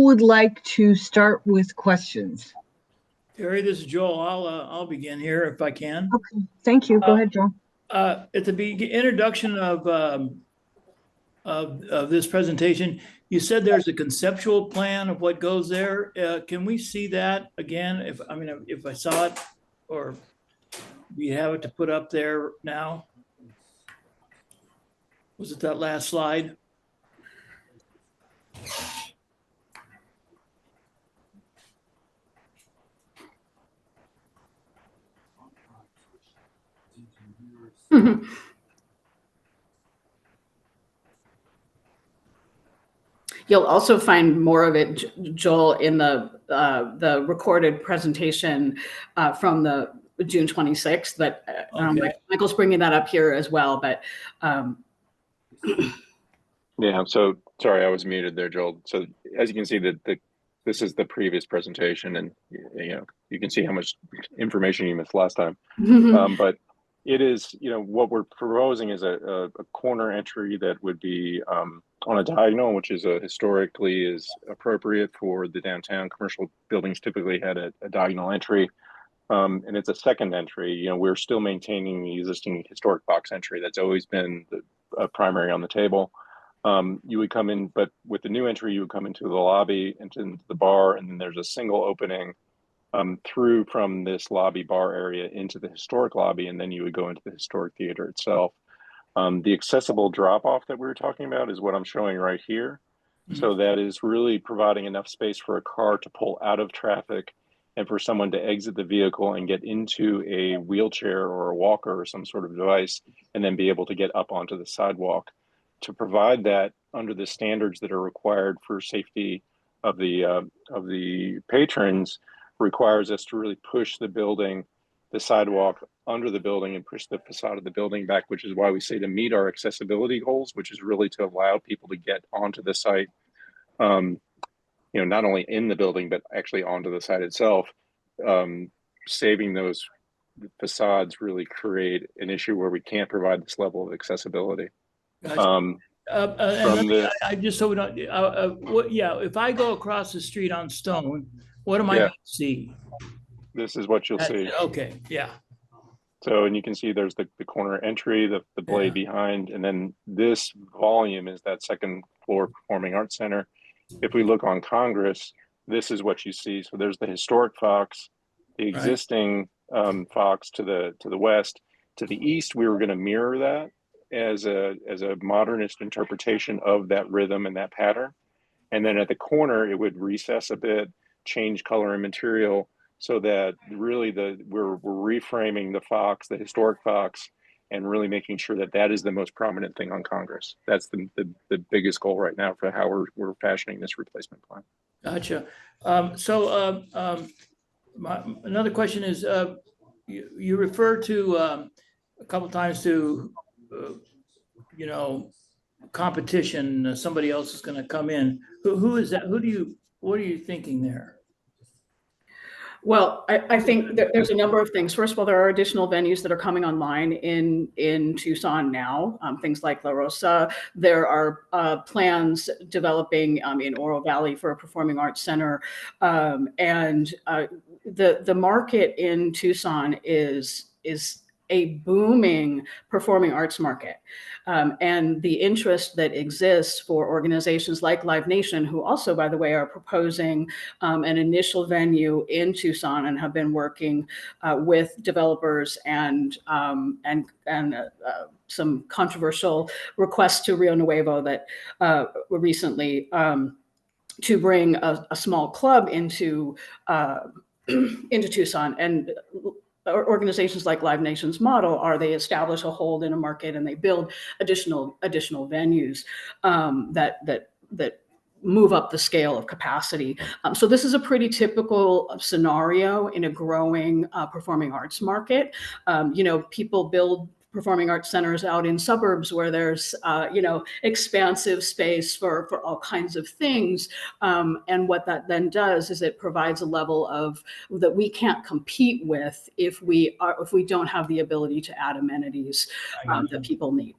would like to start with questions? Terry, this is Joel. I'll begin here if I can. Okay, thank you. Go ahead, Joel. At the introduction of this presentation, you said there's a conceptual plan of what goes there. Can we see that again? If I saw it, or we have it to put up there now? Was it that last slide? You'll also find more of it, Joel, in the recorded presentation from the June 26th. But Okay. Michael's bringing that up here as well. But Yeah, so sorry, I was muted there, Joel. So as you can see, this is the previous presentation, and you can see how much information you missed last time. But it is, what we're proposing is a corner entry that would be on a diagonal, which is historically is appropriate for the downtown. Commercial buildings typically had a diagonal entry, and it's a second entry. We're still maintaining the existing historic box entry that's always been the primary on the table. You would come in, but with the new entry, you would come into the lobby, into the bar, and then there's a single opening through from this lobby bar area into the historic lobby, and then you would go into the historic theater itself. The accessible drop-off that we were talking about is what I'm showing right here. Mm-hmm. So that is really providing enough space for a car to pull out of traffic and for someone to exit the vehicle and get into a wheelchair or a walker or some sort of device, and then be able to get up onto the sidewalk. To provide that under the standards that are required for safety of the patrons requires us to really push the sidewalk under the building and push the facade of the building back, which is why we say to meet our accessibility goals, which is really to allow people to get onto the site, not only in the building, but actually onto the site itself. Saving those facades really create an issue where we can't provide this level of accessibility. Gotcha. I just so we don't. If I go across the street on Stone, what am I going to see? This is what you'll see. Okay. Yeah. So, and you can see there's the corner entry, the blade behind, and then this volume is that second floor Performing Arts Center. If we look on Congress, this is what you see. So there's the historic Fox, the existing Fox to the west. To the east, we were going to mirror that as a modernist interpretation of that rhythm and that pattern. And then at the corner, it would recess a bit, change color and material, so that really we're reframing the Fox, the historic Fox, and really making sure that that is the most prominent thing on Congress. That's the biggest goal right now for how we're fashioning this replacement plan. Gotcha. Another question is, you refer to a couple times to, competition. Somebody else is going to come in. Who is that? What are you thinking there? Well, I think there's a number of things. First of all, there are additional venues that are coming online in Tucson now, things like La Rosa. There are plans developing in Oro Valley for a performing arts center. And the market in Tucson is a booming performing arts market. And the interest that exists for organizations like Live Nation, who also, by the way, are proposing an initial venue in Tucson and have been working with developers and some controversial requests to Rio Nuevo that were recently to bring a small club into Tucson. And organizations like Live Nation's model are they establish a hold in a market and they build additional venues that move up the scale of capacity. So this is a pretty typical scenario in a growing performing arts market. People build performing arts centers out in suburbs where there's, expansive space for all kinds of things. And what that then does is it provides a level of that we can't compete with if we don't have the ability to add amenities that people need.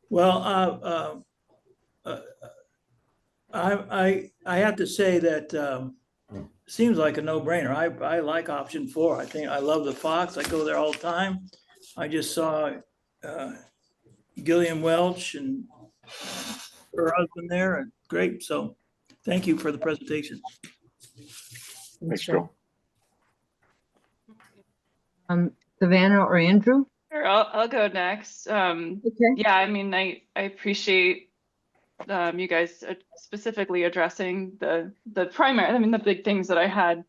Well, I have to say that seems like a no-brainer. I like option 4. I think I love the Fox. I go there all the time. I just saw Gillian Welch and her husband there, and great. So thank you for the presentation. Thanks, Joe. Savannah or Andrew? Sure, I'll go next. Okay. Yeah, I mean, I appreciate you guys specifically addressing the primary, the big things that I had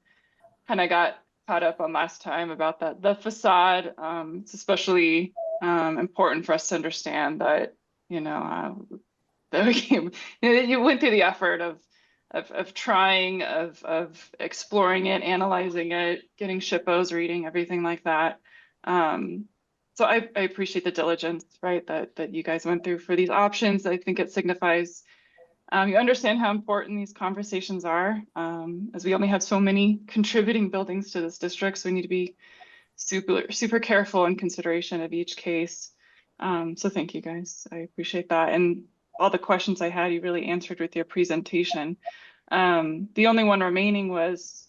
kind of got caught up on last time about the facade. It's especially important for us to understand that, you went through the effort of trying, of exploring it, analyzing it, getting SHPOs, reading, everything like that. So I appreciate the diligence, right, that you guys went through for these options. I think it signifies you understand how important these conversations are, as we only have so many contributing buildings to this district, so we need to be super careful in consideration of each case. So thank you guys, I appreciate that. And all the questions I had, you really answered with your presentation. The only one remaining was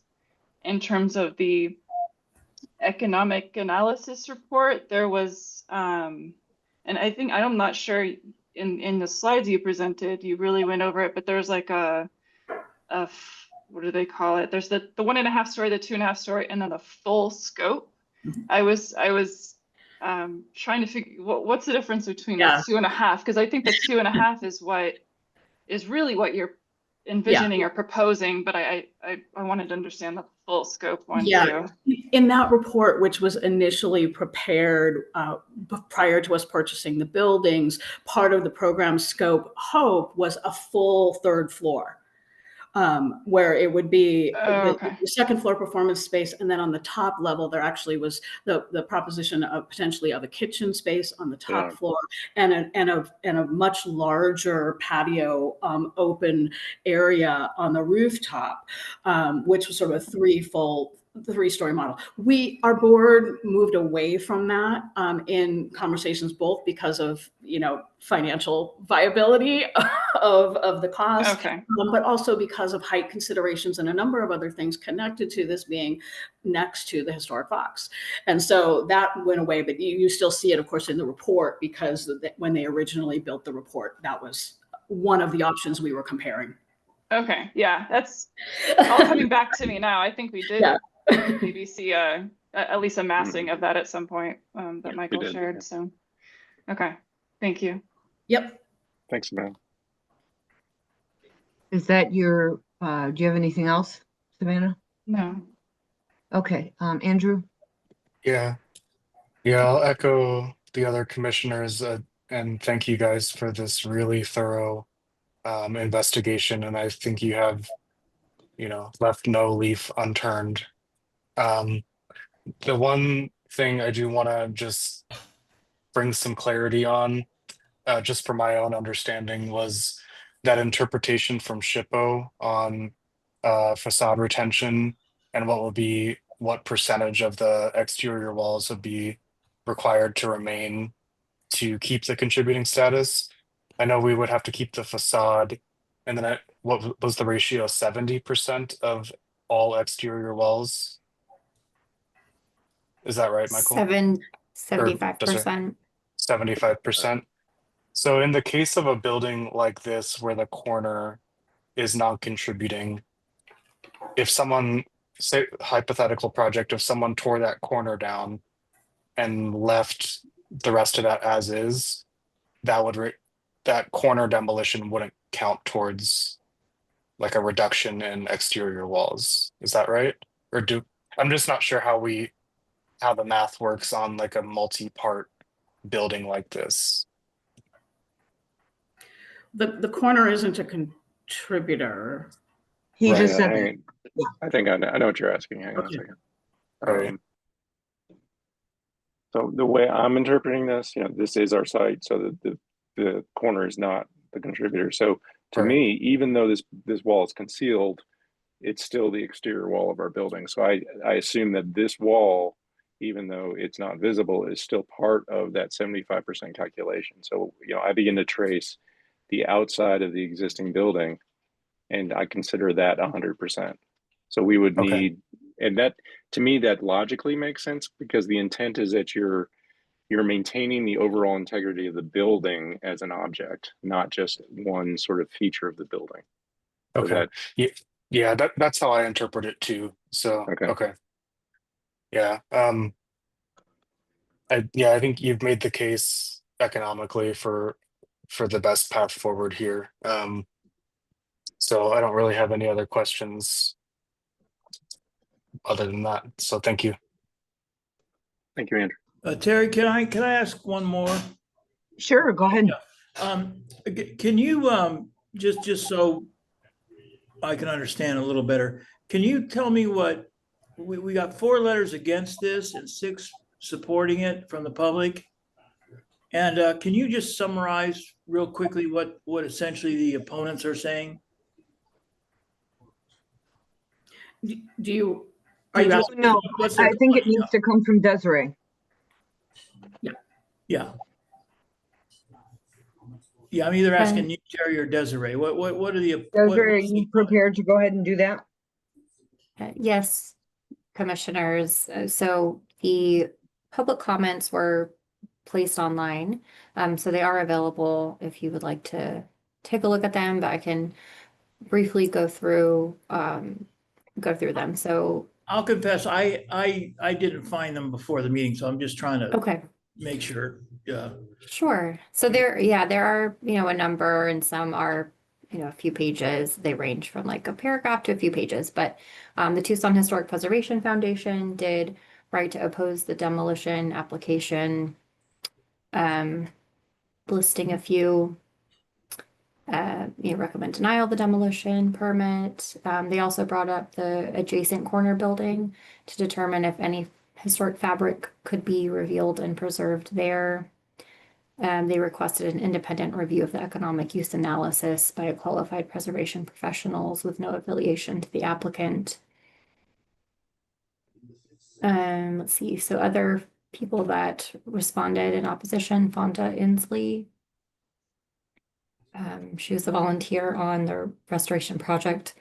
in terms of the economic analysis report. There was, and I'm not sure in the slides you presented, you really went over it, but there's like what do they call it? There's the 1.5 story, the 2.5 story, and then the full scope. I was trying to figure what's the difference between the 2.5, because I think the 2.5 is really what you're envisioning or proposing, but I wanted to understand the full scope one too. In that report, which was initially prepared prior to us purchasing the buildings, part of the program scope hope was a full 3rd floor. Where it would be the second floor performance space, and then on the top level there actually was the proposition of potentially of a kitchen space on the top floor and a much larger patio open area on the rooftop, which was sort of a 3 full the three-story model. Our board moved away from that in conversations, both because of, financial viability of the cost, Okay. but also because of height considerations and a number of other things connected to this being next to the historic Fox. And so that went away, but you still see it, of course, in the report, because when they originally built the report, that was one of the options we were comparing. Okay. Yeah, that's all coming back to me now. I think we did Yeah. maybe see at least a massing of that at some point that Michael did, shared. yeah. So, okay. Thank you. Yep. Thanks, man. Is that your, do you have anything else, Savannah? No. Okay, Andrew? Yeah. Yeah, I'll echo the other commissioners and thank you guys for this really thorough investigation. And I think you have, left no leaf unturned. The one thing I do want to just bring some clarity on, just for my own understanding, was that interpretation from SHPO on facade retention and what percentage of the exterior walls would be required to remain to keep the contributing status. I know we would have to keep the facade, and then what was the ratio? 70% of all exterior walls. Is that right, Michael? 75%. 75%. So in the case of a building like this where the corner is non-contributing, if someone, say hypothetical project, if someone tore that corner down and left the rest of that as is, that corner demolition wouldn't count towards like a reduction in exterior walls. Is that right? I'm just not sure how the math works on like a multi-part building like this. The corner isn't a contributor. He Right, just said, I think I know what you're asking. Hang on a Okay. second. Right. So the way I'm interpreting this, this is our site, so that the corner is not the contributor. So to Right. me, even though this wall is concealed, it's still the exterior wall of our building. So I assume that this wall, even though it's not visible, is still part of that 75% calculation. So I begin to trace the outside of the existing building, and I consider that 100%. So we would Okay. need, and that to me that logically makes sense, because the intent is that you're maintaining the overall integrity of the building as an object, not just one sort of feature of the building. So Okay. Yeah, that's how I interpret it too. So Okay. Yeah. I think you've made the case economically for the best path forward here. So I don't really have any other questions other than that. So thank you. Thank you, Andrew. Terry, can I ask one more? sure, go ahead. Can you, just so I can understand a little better, can you tell me what, we got 4 letters against this and 6 supporting it from the public? And can you just summarize real quickly what essentially the opponents are saying? Do you, are you asking? No, What's their- I think it needs to come from Desiree. Yeah. Yeah, I'm either asking you, Terry, or Desiree. What are the? Desiree, are you prepared to go ahead and do that? Yes, commissioners. So the public comments were placed online. So they are available if you would like to take a look at them, but I can briefly go through them. So I'll confess, I didn't find them before the meeting, so I'm just trying to okay. make sure. Yeah. Sure. So there are, a number, and some are, a few pages. They range from like a paragraph to a few pages, but the Tucson Historic Preservation Foundation did write to oppose the demolition application, listing a few, recommend denial of the demolition permit. They also brought up the adjacent corner building to determine if any historic fabric could be revealed and preserved there. They requested an independent review of the economic use analysis by a qualified preservation professionals with no affiliation to the applicant. Let's see. So other people that responded in opposition, Fonda Inslee. She was a volunteer on the restoration project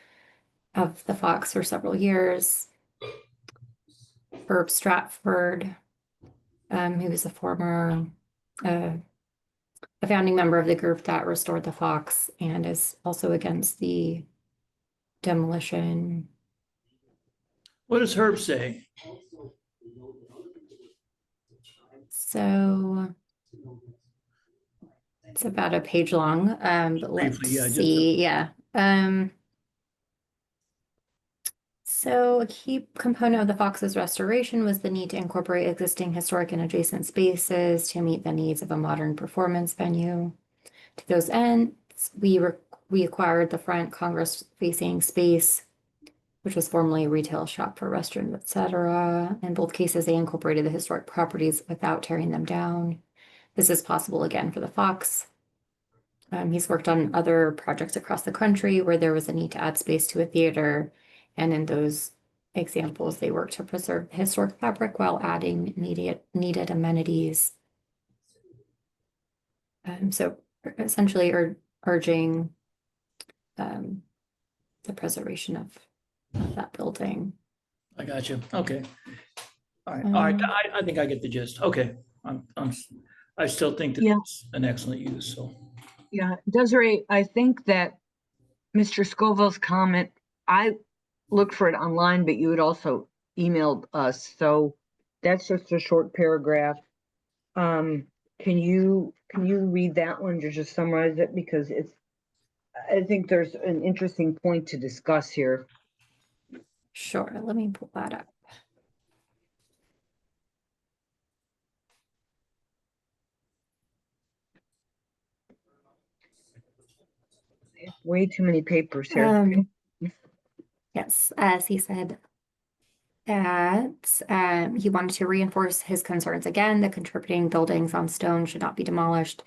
of the Fox for several years. Herb Stratford, who was a former, a founding member of the group that restored the Fox and is also against the demolition. What does Herb say? So it's about a page long, but let's Briefly, yeah, just see. Yeah. So a key component of the Fox's restoration was the need to incorporate existing historic and adjacent spaces to meet the needs of a modern performance venue. To those ends, we acquired the front Congress-facing space, which was formerly a retail shop for restrooms, etc. In both cases, they incorporated the historic properties without tearing them down. This is possible again for the Fox. He's worked on other projects across the country where there was a need to add space to a theater. And in those examples, they worked to preserve historic fabric while adding needed amenities. So essentially urging the preservation of that building. I got you. Okay. All right. I think I get the gist. Okay. I still think that Yeah. it's an excellent use, so. Yeah, Desiree, I think that Mr. Scoville's comment, I looked for it online, but you had also emailed us, so that's just a short paragraph. Can you read that one to just summarize it? Because I think there's an interesting point to discuss here. Sure, let me pull that up. Way too many papers here. Yes, as he said that he wanted to reinforce his concerns again, the contributing buildings on stone should not be demolished,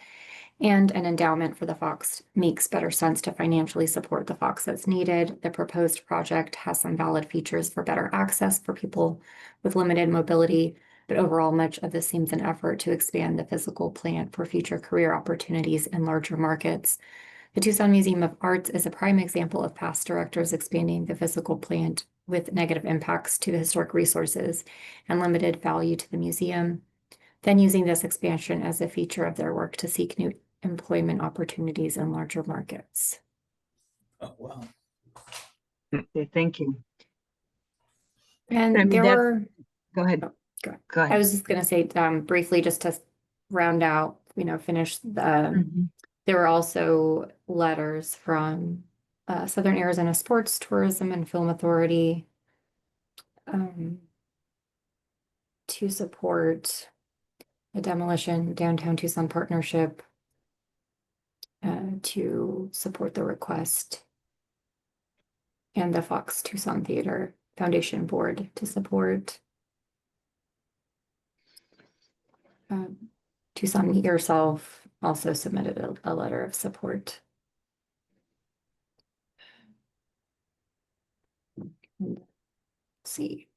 and an endowment for the Fox makes better sense to financially support the Fox as needed. The proposed project has some valid features for better access for people with limited mobility, but overall much of this seems an effort to expand the physical plant for future career opportunities in larger markets. The Tucson Museum of Arts is a prime example of past directors expanding the physical plant with negative impacts to the historic resources and limited value to the museum, then using this expansion as a feature of their work to seek new employment opportunities in larger markets. Oh, wow. Okay, thank you. And I mean, there were, Go ahead. Oh, go ahead. Go I ahead. was just going to say briefly, just to round out, finish the, there were also letters from Southern Arizona Sports, Tourism, and Film Authority to support a demolition downtown Tucson partnership to support the request, and the Fox Tucson Theater Foundation Board to support. Tucson Meet Yourself also submitted a letter of support. Let's see.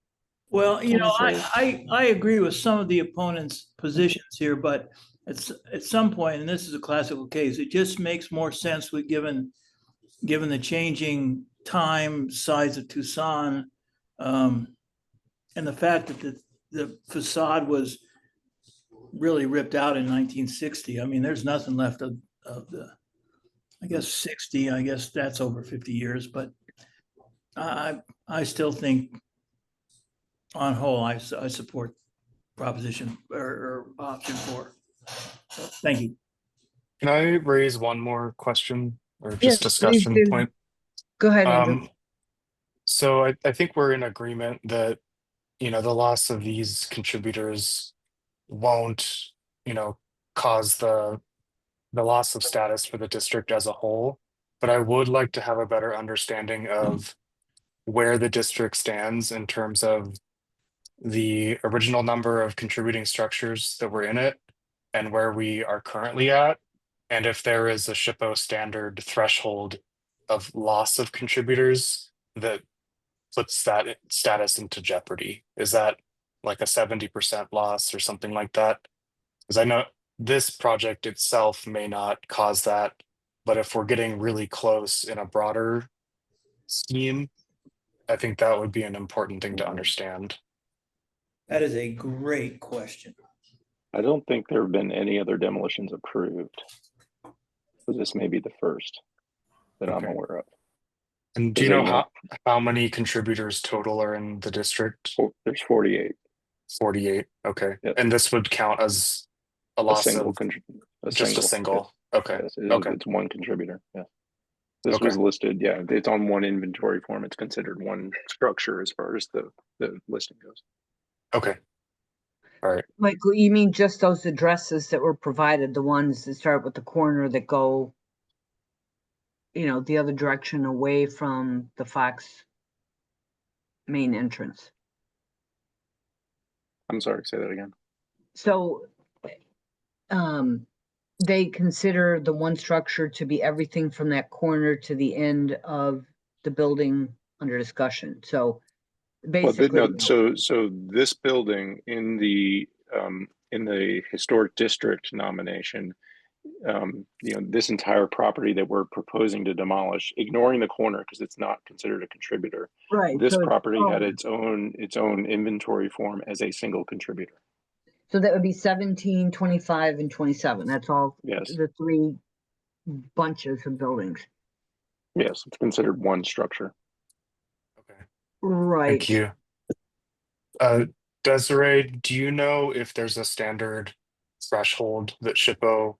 Well, Jennifer. I agree with some of the opponents' positions here, but at some point, and this is a classical case, it just makes more sense given the changing time, size of Tucson, and the fact that the facade was really ripped out in 1960. I mean, there's nothing left of the, I guess 60. I guess that's over 50 years, but I still think, on whole, I support proposition or option 4. So, thank you. Can I raise one more question or just Yes, please discussion do. point? Go ahead, Andrew. So I think we're in agreement that, the loss of these contributors won't, cause the loss of status for the district as a whole. But I would like to have a better understanding of where the district stands in terms of the original number of contributing structures that were in it and where we are currently at, and if there is a SHPO standard threshold of loss of contributors that puts that status into jeopardy. Is that like a 70% loss or something like that? Because I know this project itself may not cause that, but if we're getting really close in a broader scheme, I think that would be an important thing to understand. That is a great question. I don't think there have been any other demolitions approved. So this may be the first that I'm Okay. aware of. And do you Because know how many contributors total are in the district? there's 48. 48. Okay. Yes. And this would count as a A loss single, of just a single. Yes. Okay. Yes, Okay. it's one contributor. Yeah. This Okay. was listed. Yeah, it's on one inventory form. It's considered one structure as far as the listing goes. Okay. All right. Michael, you mean just those addresses that were provided, the ones that start with the corner that go, the other direction away from the Fox main entrance? I'm sorry, say that again. So, they consider the one structure to be everything from that corner to the end of the building under discussion. So basically, So this building in the historic district nomination, this entire property that we're proposing to demolish, ignoring the corner because it's not considered a contributor. right. This So property had its own inventory form as a single contributor. so that would be 17, 25, and 27. That's all. Yes. The three bunches of buildings. Yes, it's considered one structure. Okay. Right. Thank you. Desiree, do you know if there's a standard threshold that SHPO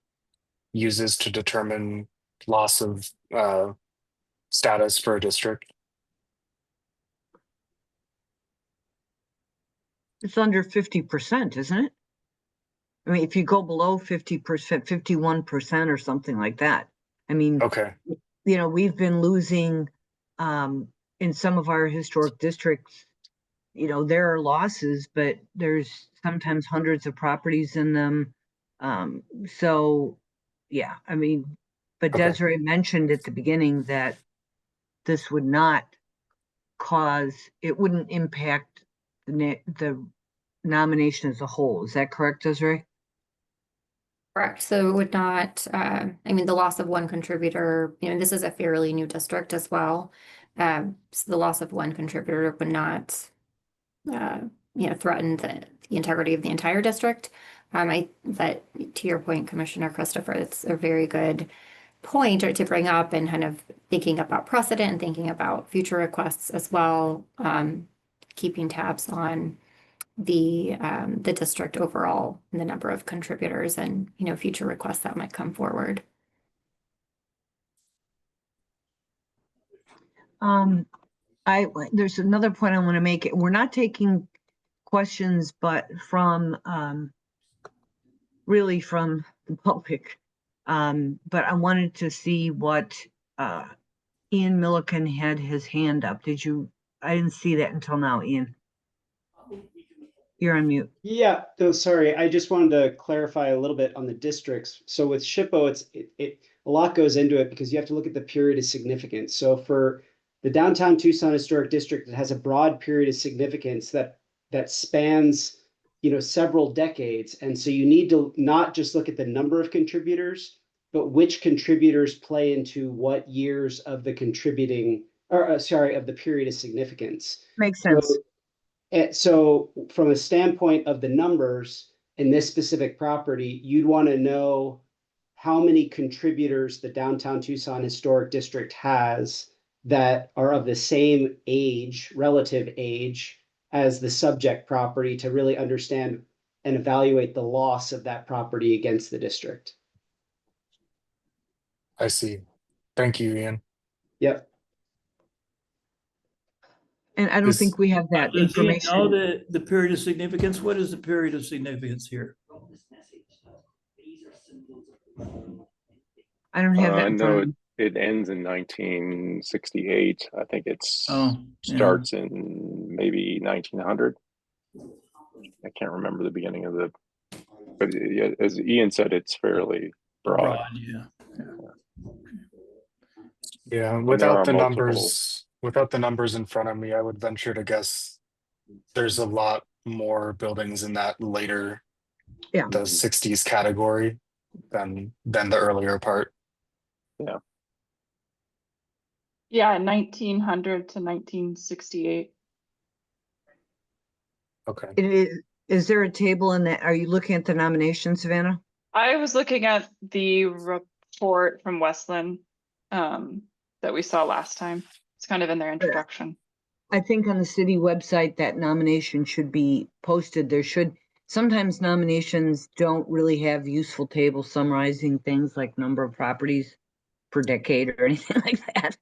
uses to determine loss of status for a district? It's under 50%, isn't it? I mean, if you go below 50%, 51% or something like that. I mean, Okay. we've been losing in some of our historic districts, there are losses, but there's sometimes hundreds of properties in them. So yeah, I mean, but Okay. Desiree mentioned at the beginning that this would not it wouldn't impact the nomination as a whole. Is that correct, Desiree? Correct. So it would not, the loss of one contributor, this is a fairly new district as well. So the loss of one contributor would not, threaten the integrity of the entire district. But to your point, Commissioner Christopher, it's a very good point to bring up, and kind of thinking about precedent and thinking about future requests as well, keeping tabs on the district overall and the number of contributors and future requests that might come forward. There's another point I want to make. We're not taking questions, but really from the public. But I wanted to see what Ian Milliken had his hand up. I didn't see that until now, Ian. You're on mute. Yeah, no, sorry. I just wanted to clarify a little bit on the districts. So with SHPO, a lot goes into it because you have to look at the period of significance. So for the downtown Tucson Historic District, it has a broad period of significance that spans, several decades. And so you need to not just look at the number of contributors, but which contributors play into what years of the of the period of significance. Makes sense. So from a standpoint of the numbers in this specific property, you'd want to know how many contributors the downtown Tucson Historic District has that are of the same relative age as the subject property to really understand and evaluate the loss of that property against the district. I see. Thank you, Ian. Yep. And I don't think we have that Does Ian information. know the period of significance? What is the period of significance here? I don't have that in front of me. It ends in 1968. I think starts in maybe 1900. I can't remember the beginning of but yeah, as Ian said, it's fairly broad. Yeah, without the numbers in front of me, I would venture to guess there's a lot more buildings in that later, Yeah. the 60s category than the earlier part. Yeah, 1900 to 1968. Okay. Is there a table in that? Are you looking at the nominations, Savannah? I was looking at the report from Westland that we saw last time. It's kind of in their introduction. I think on the city website that nomination should be posted. Sometimes nominations don't really have useful tables summarizing things like number of properties per decade or anything like that.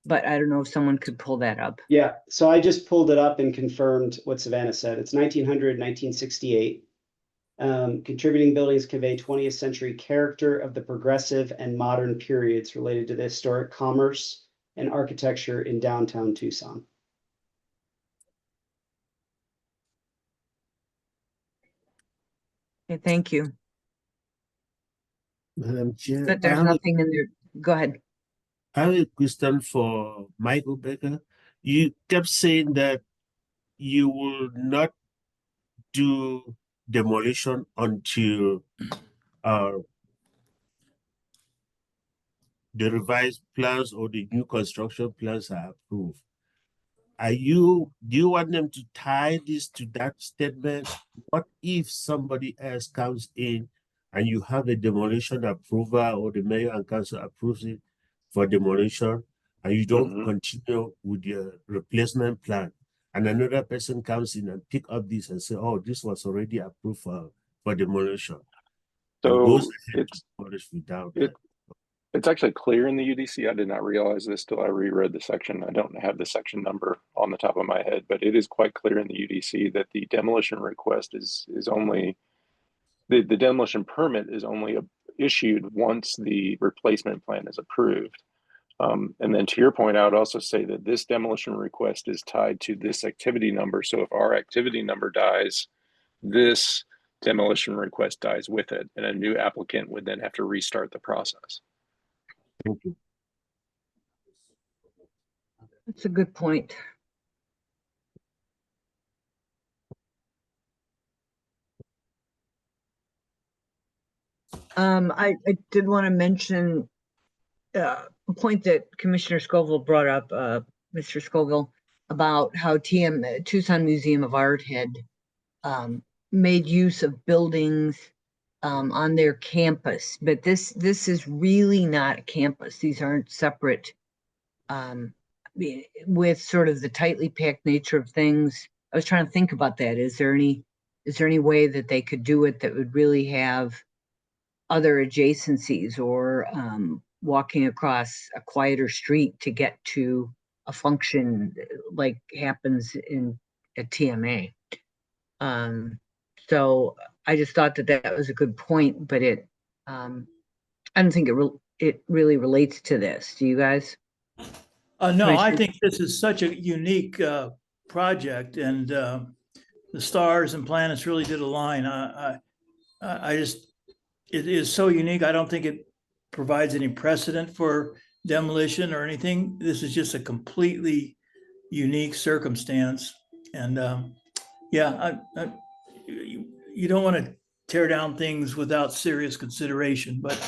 But I don't know if someone could pull that up. Yeah, so I just pulled it up and confirmed what Savannah said. It's 1900, 1968. Contributing buildings convey 20th century character of the progressive and modern periods related to the historic commerce and architecture in downtown Tucson. Okay, thank you. Madam Chair, But there's nothing in there. Go ahead. I have a question for Michael Becker. You kept saying that you will not do demolition until the revised plans or the new construction plans are approved. Do you want them to tie this to that statement? What if somebody else comes in and you have a demolition approval or the mayor and council approves it for demolition and you don't continue with your replacement plan and another person comes in and pick up this and say, oh, this was already approved for demolition. And So goes ahead to demolish without that. It's actually clear in the UDC. I did not realize this till I reread the section. I don't have the section number on the top of my head, but it is quite clear in the UDC that the demolition request is only, the demolition permit is only issued once the replacement plan is approved. And then to your point, I would also say that this demolition request is tied to this activity number. So if our activity number dies, this demolition request dies with it, and a new applicant would then have to restart the process. Thank you. That's a good point. I did want to mention a point that Commissioner Scoville brought up, Mr. Scoville, about how Tucson Museum of Art had made use of buildings on their campus, but this is really not a campus. These aren't separate. With sort of the tightly packed nature of things, I was trying to think about that. Is there any way that they could do it that would really have other adjacencies or walking across a quieter street to get to a function like happens at TMA? So I just thought that was a good point, but I don't think it really relates to this. Do you guys? No, I think this is such a unique project, and the stars and planets really did align. It is so unique. I don't think it provides any precedent for demolition or anything. This is just a completely unique circumstance, and you don't want to tear down things without serious consideration, but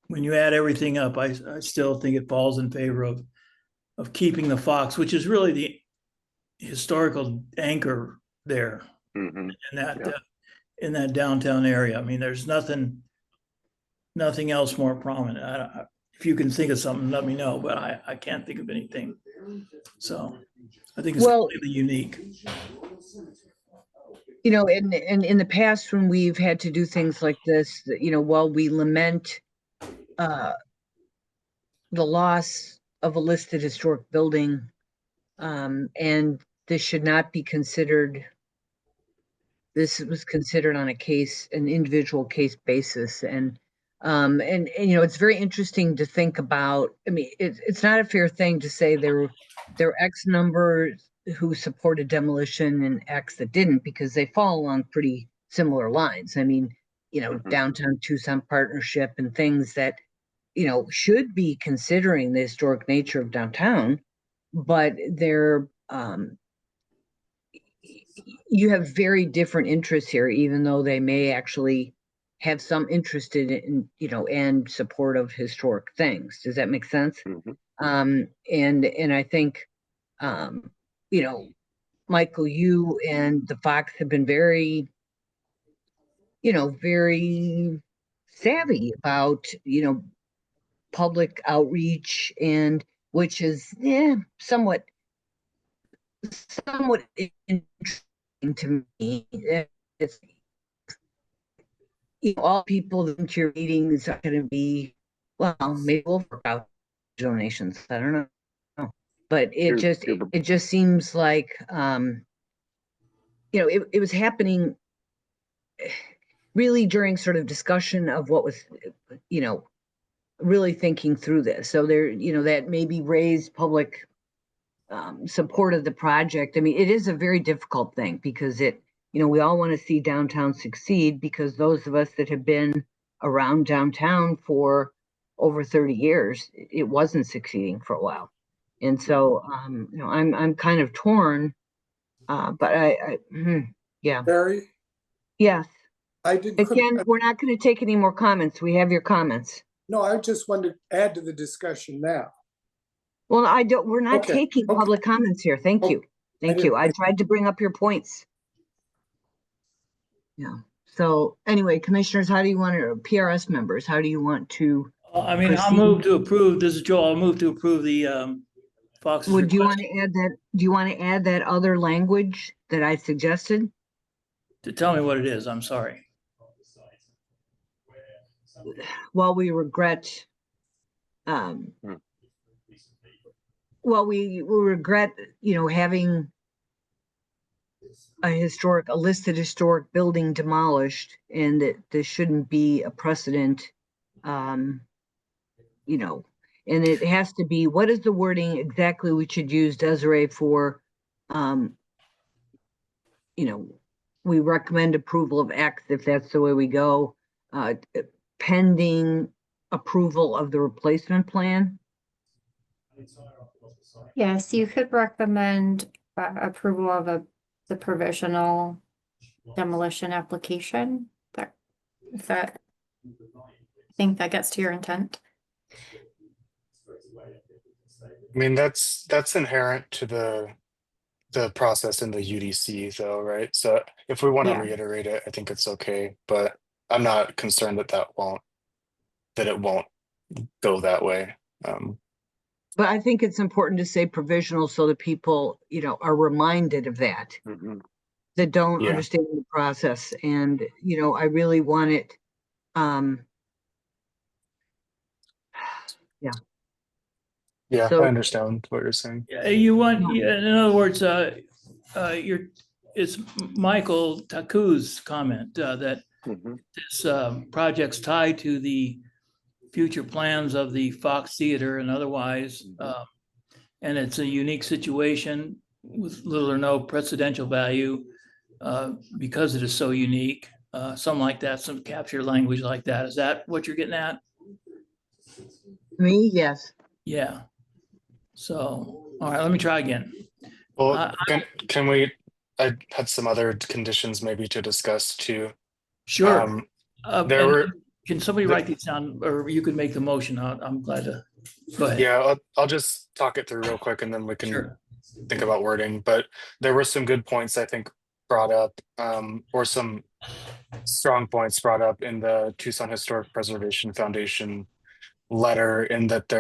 when you add everything up, I still think it falls in favor of keeping the Fox, which is really the historical anchor there in that downtown area. I mean, there's nothing else more prominent. If you can think of something, let me know, but I can't think of anything. So I think it's completely unique. You know, in the past, when we've had to do things like this, you know, while we lament the loss of a listed historic building, and this should not be considered. This was considered on an individual case basis, and you know, it's very interesting to think about. I mean, it's not a fair thing to say there are X numbers who supported demolition and X that didn't, because they fall along pretty similar lines. I mean, you know, Downtown Tucson Partnership and things that, you know, should be considering the historic nature of downtown, but they're um, you have very different interests here, even though they may actually have some interest in, you know, and support of historic things. Does that make sense? Mhm. And I think, you know, Michael, you and the Fox have been very, you know, very savvy about, you know, public outreach, and which is somewhat interesting to me. It's, you know, all people that your meetings are going to be, well, maybe we'll work out donations. I don't know, but it just seems like you know, it was happening really during sort of discussion of what was, you know, really thinking through this. So there, you know, that maybe raised public support of the project. I mean, it is a very difficult thing because it, you know, we all want to see downtown succeed, because those of us that have been around downtown for over 30 years, it wasn't succeeding for a while. And so, you know, I'm kind of torn, but yeah. Barry, Yes. I did. Again, we're not going to take any more comments. We have your comments. No, I just wanted to add to the discussion now. Well, I don't, we're not Okay, taking okay. public comments here. Thank you. Thank you. I tried to bring up your points. Yeah. So anyway, commissioners, how do you want to, PRS members, how do you want to? I mean, I'll proceed? move to approve, this is Joel, I'll move to approve the Fox's Would you want request to add that, do you want to add that other language that I suggested? to tell me what it is, I'm sorry. Well, we regret, well, we will regret, you know, having a listed historic building demolished, and that there shouldn't be a precedent, you know, and it has to be, what is the wording exactly we should use, Desiree, for, you know, we recommend approval of X if that's the way we go, pending approval of the replacement plan? Yes, you could recommend approval of the provisional demolition application. I think that gets to your intent. I mean, that's inherent to the process in the UDC though, right? So if we want to Yeah. reiterate it, I think it's okay, but I'm not concerned that it won't go that way. But I think it's important to say provisional so that people, you know, are reminded of that, that don't Yeah. understand the process. And, you know, I really want it, yeah. Yeah, So- I understand what you're saying. You want, in other words, it's Michael Taku's comment that this project's tied to the future plans of the Fox Theater and otherwise, and it's a unique situation with little or no precedential value because it is so unique. Something like that, some capture language like that. Is that what you're getting at? Me, yes. Yeah. So, all right, let me try again. Well, can we, I had some other conditions maybe to discuss too. Sure. Can somebody the- write these down, or you could make the motion? I'm glad to, go ahead. Yeah, I'll just talk it through real quick and then we can Sure. think about wording, but there were some good points I think brought up, or some strong points brought up in the Tucson Historic Preservation Foundation letter, in that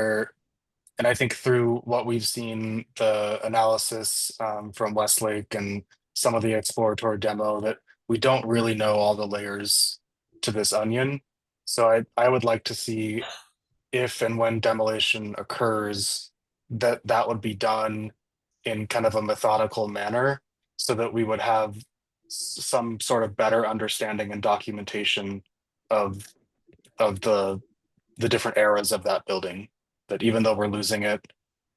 and I think through what we've seen, the analysis from Westlake and some of the exploratory demo, that we don't really know all the layers to this onion. So I would like to see, if and when demolition occurs, that would be done in kind of a methodical manner, so that we would have some sort of better understanding and documentation of the different eras of that building, that even though we're losing it,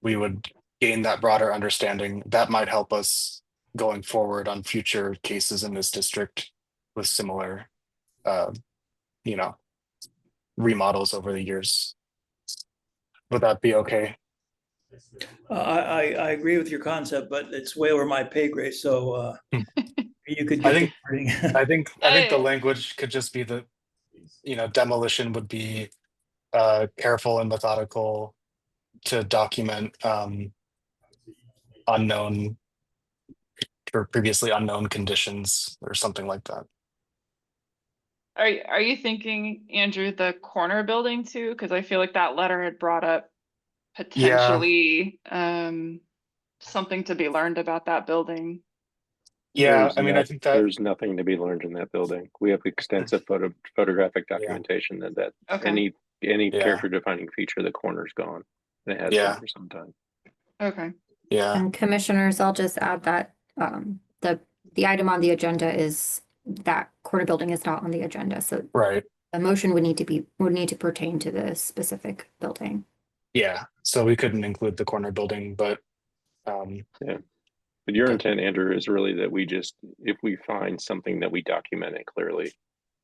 we would gain that broader understanding that might help us going forward on future cases in this district with similar you know, remodels over the years. Would that be okay? I agree with your concept, but it's way over my pay grade, so you could I get think the wording. I think the language could just be that, demolition would be careful and methodical to document unknown or previously unknown conditions or something like that. Are you thinking, Andrew, the corner building too? Because I feel like that letter had brought up potentially something to be learned about that building. Yeah, I mean, I think that there's nothing to be learned in that building. We have extensive photographic documentation that Okay. any Yeah. character defining feature, the corner's gone. And it has Yeah. been for some time. Okay. yeah. And commissioners, I'll just add that the item on the agenda is that corner building is not on the agenda. So Right. the motion would need to pertain to the specific building. Yeah. So we couldn't include the corner building, but But your intent, Andrew, is really that we just, if we find something that we document it clearly,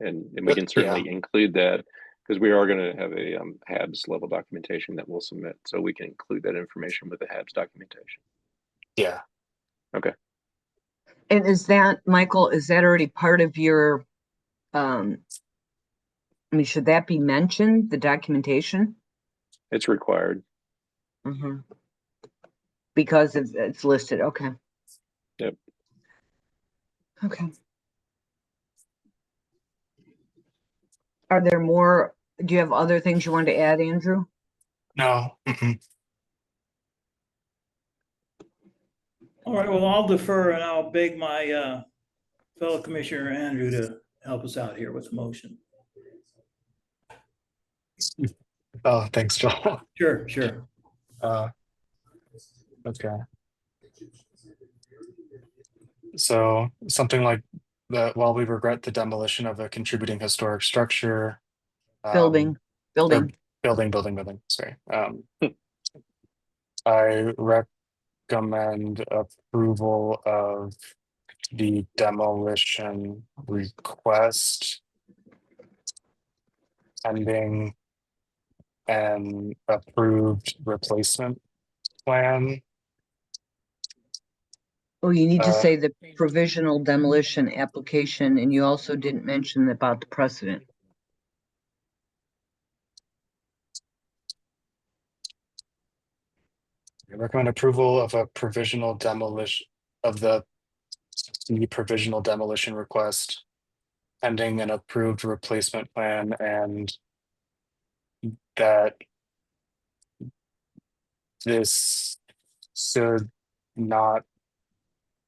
and we can certainly include that, because we are going to have a HABS level documentation that we'll submit, so we can include that information with the HABS documentation. Yeah. Okay. And is that, Michael, is that already part of your, I mean, should that be mentioned, the documentation? It's required. Mm-hmm. Because it's listed, okay. Yep. Okay. Are there more, do you have other things you want to add, Andrew? No. All right, well, I'll defer and I'll beg my fellow Commissioner Andrew to help us out here with the motion. Oh, thanks, Joel. Sure. Okay. So something like that, while we regret the demolition of a contributing historic structure. Building. Sorry. I recommend approval of the demolition request pending an approved replacement plan. Oh, you need to say the provisional demolition application, and you also didn't mention about the precedent. I recommend approval of a provisional demolition of the provisional demolition request pending an approved replacement plan, and that this should not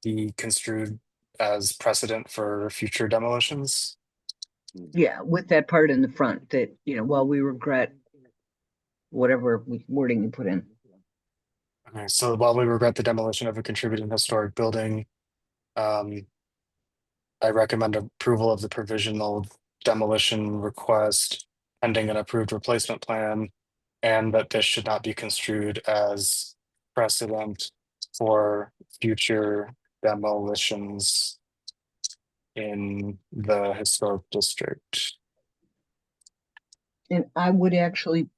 be construed as precedent for future demolitions. Yeah, with that part in the front that, while we regret whatever wording you put in. Okay, so while we regret the demolition of a contributing historic building, I recommend approval of the provisional demolition request pending an approved replacement plan, and that this should not be construed as precedent for future demolitions in the historic district. And I would actually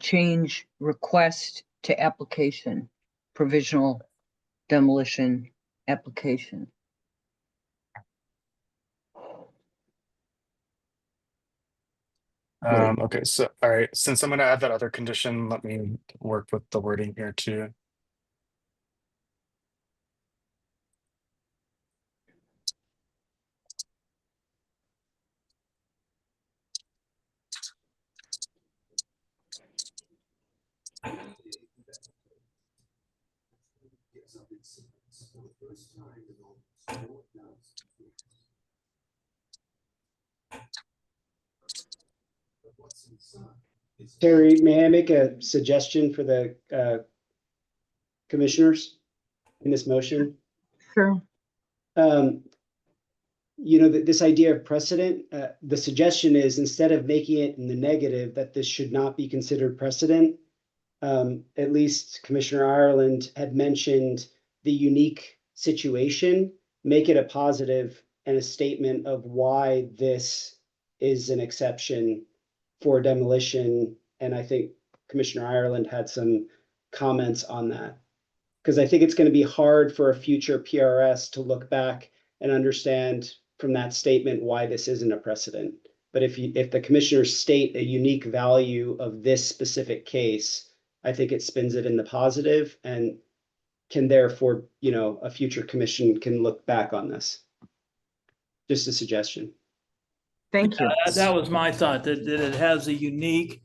change request to application, provisional demolition application. Okay, so all right, since I'm going to add that other condition, let me work with the wording here too. Terry, may I make a suggestion for the commissioners in this motion? Sure. This idea of precedent, the suggestion is, instead of making it in the negative that this should not be considered precedent, at least Commissioner Ireland had mentioned the unique situation, make it a positive and a statement of why this is an exception for demolition. And I think Commissioner Ireland had some comments on that. Because I think it's going to be hard for a future PRS to look back and understand from that statement why this isn't a precedent. But if the commissioners state a unique value of this specific case, I think it spins it in the positive and can therefore, a future commission can look back on this. Just a suggestion. Thank you. That was my thought, that it has a unique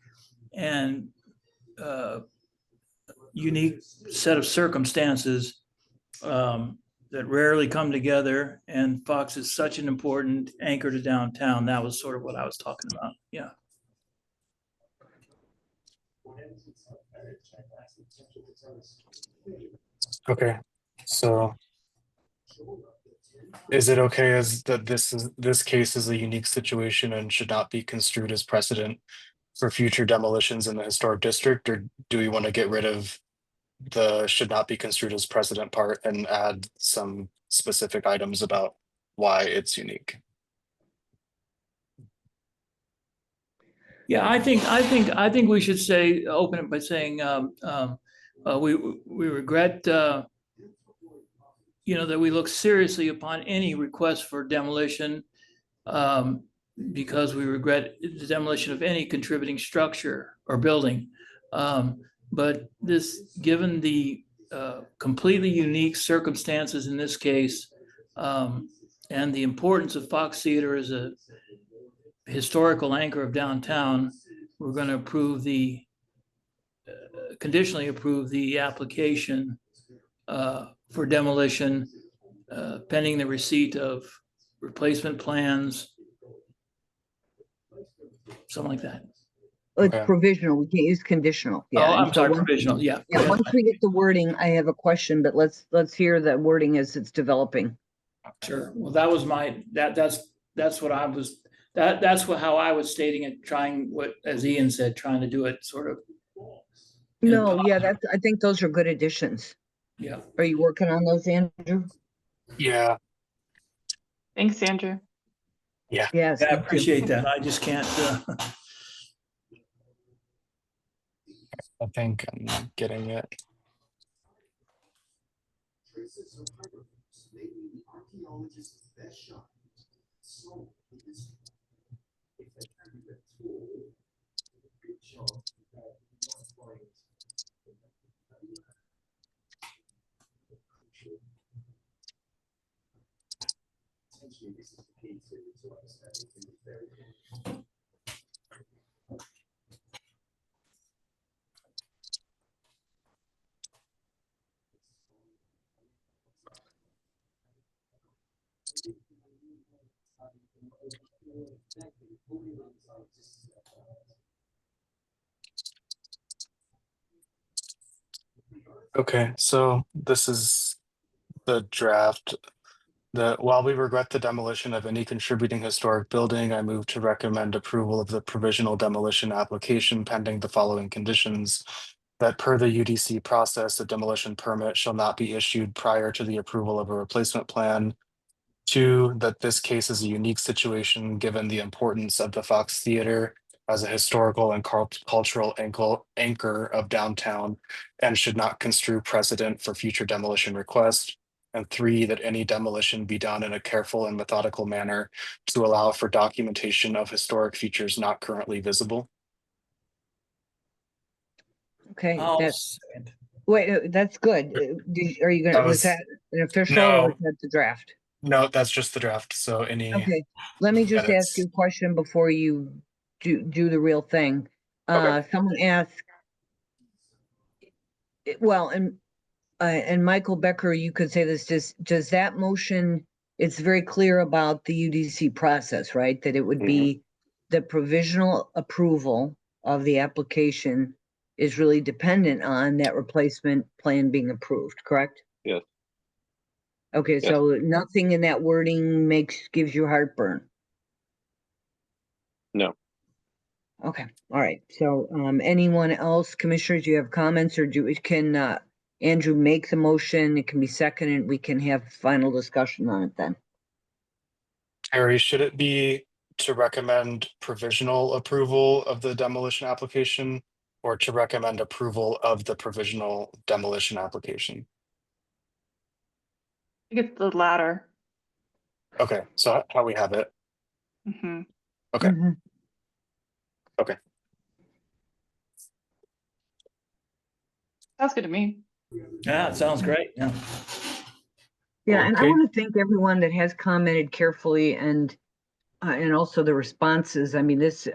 and unique set of circumstances that rarely come together, and Fox is such an important anchor to downtown. That was sort of what I was talking about. Yeah. Okay, so is it okay as that this case is a unique situation and should not be construed as precedent for future demolitions in the historic district, or do we want to get rid of the should not be construed as precedent part and add some specific items about why it's unique? Yeah, I think we should say, open it by saying, we regret, that we look seriously upon any request for demolition, because we regret the demolition of any contributing structure or building. But this, given the completely unique circumstances in this case, and the importance of Fox Theater as a historical anchor of downtown, we're going to approve conditionally approve the application for demolition, pending the receipt of replacement plans, something like that. It's Okay. provisional. We can't use conditional. Oh, Yeah. I'm sorry, provisional, yeah. Yeah, once we get the wording, I have a question, but let's hear the wording as it's developing. Sure. Well, that was that's what I was, how I was stating it, as Ian said, trying to do it sort of. No, yeah, I think those are good additions. Yeah. Are you working on those, Andrew? Yeah. Thanks, Andrew. Yes. Yeah, I thank you. appreciate that. I just can't, I think I'm getting it. Traces of hieroglyphs may be the archaeologist's best shot. So it is. If they can be a tool, a good chance that you might find potentially this is the key to understanding things very well. Okay, so this is the draft. While we regret the demolition of any contributing historic building, I move to recommend approval of the provisional demolition application pending the following conditions. That per the UDC process, a demolition permit shall not be issued prior to the approval of a replacement plan. 2, that this case is a unique situation given the importance of the Fox Theater as a historical and cultural anchor of downtown and should not construe precedent for future demolition requests. And 3, that any demolition be done in a careful and methodical manner to allow for documentation of historic features not currently visible. Okay, second. wait, that's good. Are you gonna, was that an official or was that the draft? No, that's just the draft. So Okay, let me just ask you a question before you do the real thing. Okay. Someone asked, well, and Michael Becker, you could say this, does that motion, it's very clear about the UDC process, right? That it would be the provisional approval of the application is really dependent on that replacement plan being approved, correct? Yes. Okay, Yes. so nothing in that wording gives you heartburn? No. Okay, all right. So anyone else, commissioners, you have comments, or can Andrew make the motion? It can be seconded. We can have final discussion on it then. Harry, should it be to recommend provisional approval of the demolition application or to recommend approval of the provisional demolition application? I think it's the latter. Okay, so how we have it. Mhm. Okay. Mhm. Okay. Sounds good to me. Yeah, it sounds great. Yeah. Yeah, and I Okay. want to thank everyone that has commented carefully and also the responses. I mean, this,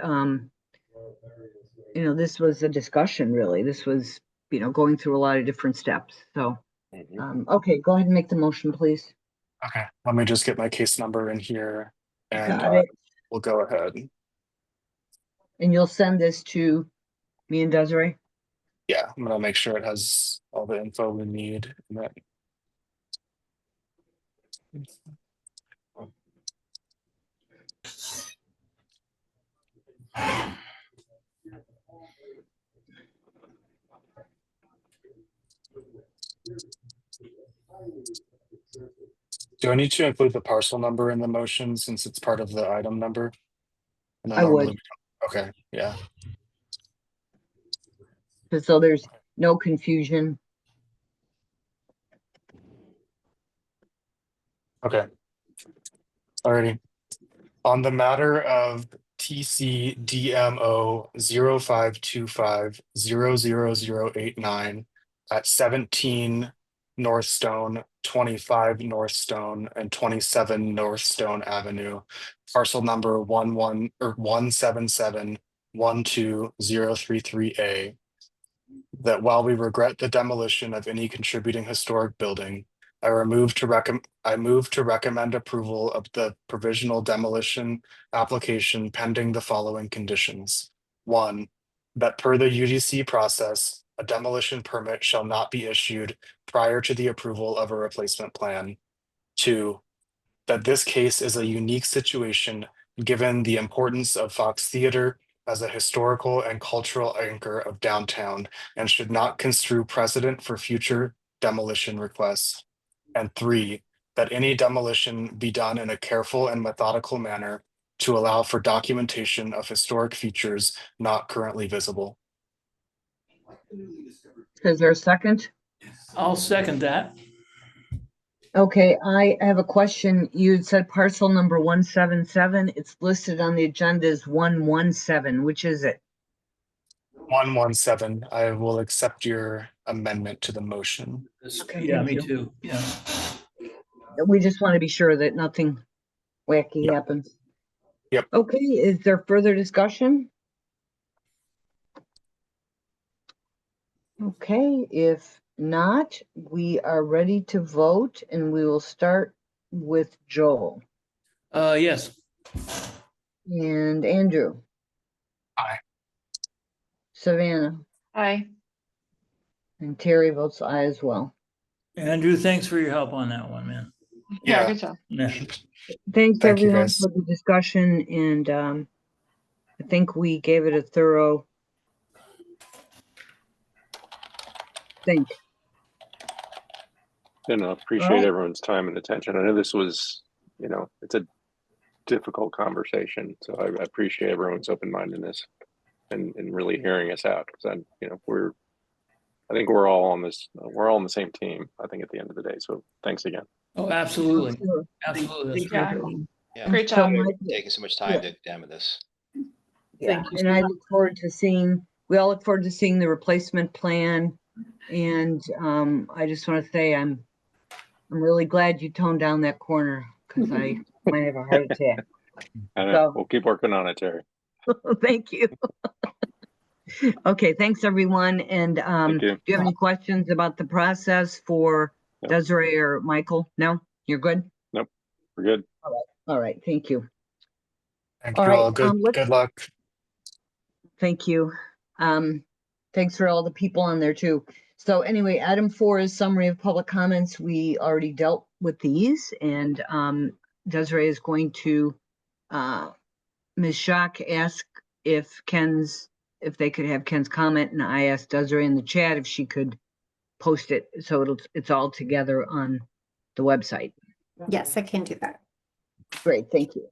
this was a discussion, really. This was, going through a lot of different steps. So, okay, go ahead and make the motion, please. Okay, let me just get my case number in here and Got it. we'll go ahead. And you'll send this to me and Desiree? Yeah, I'm gonna make sure it has all the info we need. And then... Do I need to include the parcel number in the motion since it's part of the item number? And then I would. Okay, yeah. So there's no confusion. Okay. Alrighty. On the matter of TCDMO 0525-00089 at 17 Northstone, 25 Northstone, and 27 Northstone Avenue, parcel number 177-12033A, that while we regret the demolition of any contributing historic building, I move to recommend approval of the provisional demolition application pending the following conditions. 1, that per the UDC process, a demolition permit shall not be issued prior to the approval of a replacement plan. 2, that this case is a unique situation given the importance of Fox Theater as a historical and cultural anchor of downtown and should not construe precedent for future demolition requests. And 3, that any demolition be done in a careful and methodical manner to allow for documentation of historic features not currently visible. Is there a second? I'll second that. Okay, I have a question. You had said parcel number 177. It's listed on the agenda as 117. Which is it? 117. I will accept your amendment to the motion. Okay, Yeah, thank me you. too. Yeah. We just want to be sure that nothing wacky Yep. happens. Yep. Okay, is there further discussion? Okay, if not, we are ready to vote and we will start with Joel Yes. and Andrew. Aye. Savannah Aye. and Terry votes aye as well. Andrew, thanks for your help on that one, man. Yeah, good job. Yeah. Thanks Thank you, everyone guys. for the discussion, and I think we gave it a thorough think. Appreciate Alright. everyone's time and attention. I know this was, it's a difficult conversation, so I appreciate everyone's open-mindedness and really hearing us out, because I think we're all on the same team, I think, at the end of the day. So thanks again. Oh, absolutely. Sure. Absolutely. That's Yeah. great. Yeah, Great So job. Mike- taking so much time to examine this. Yeah, Thank you and so I much. look forward to seeing, we all look forward to seeing the replacement plan. And I just want to say I'm really glad you toned down that corner, because I might have a heart attack. And So- we'll keep working on it, Terry. Thank you. Okay, thanks everyone. And Thank you. do you have any questions about the process for No. Desiree or Michael? No, you're good? We're good. All right, thank you. Thank All you right, all. Good luck. Thank you. Thanks for all the people on there too. So anyway, item 4 is summary of public comments. We already dealt with these, and Desiree is going to, Ms. Schock asked if they could have Ken's comment, and I asked Desiree in the chat if she could post it so it's all together on the website. Yes, I can do that. Great, thank you.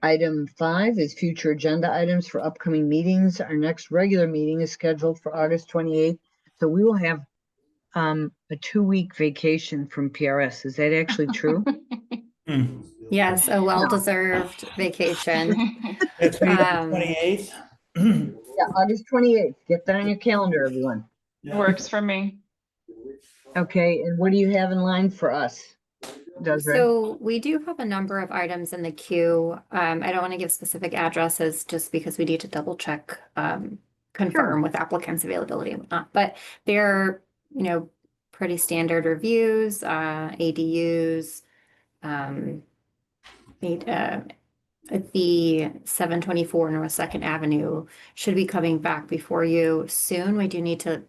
Item 5 is future agenda items for upcoming meetings. Our next regular meeting is scheduled for August 28th. So we will have a 2-week vacation from PRS. Is that actually true? Yes, a well-deserved vacation. Let's meet on the Um, 28th. Yeah, August 28th. Get that on your calendar, everyone. Works for me. Okay, and what do you have in line for us? Desiree? So we do have a number of items in the queue. I don't want to give specific addresses just because we need to double check, confirm with applicants' availability and whatnot. But they're, pretty standard reviews, ADUs, the 724 North Second Avenue should be coming back before you soon. We do need to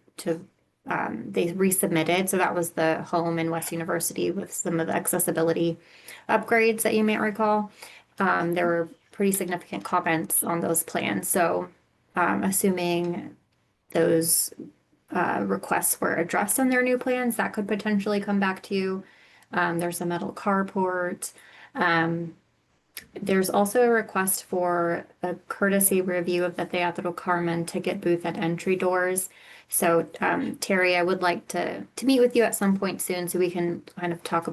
they resubmitted. So that was the home in West University with some of the accessibility upgrades that you may recall. There were pretty significant comments on those plans. So assuming those requests were addressed in their new plans, that could potentially come back to you. There's a metal carport. There's also a request for a courtesy review of the Teatro Carmen ticket booth and entry doors. So, Terry, I would like to meet with you at some point soon so we can kind of talk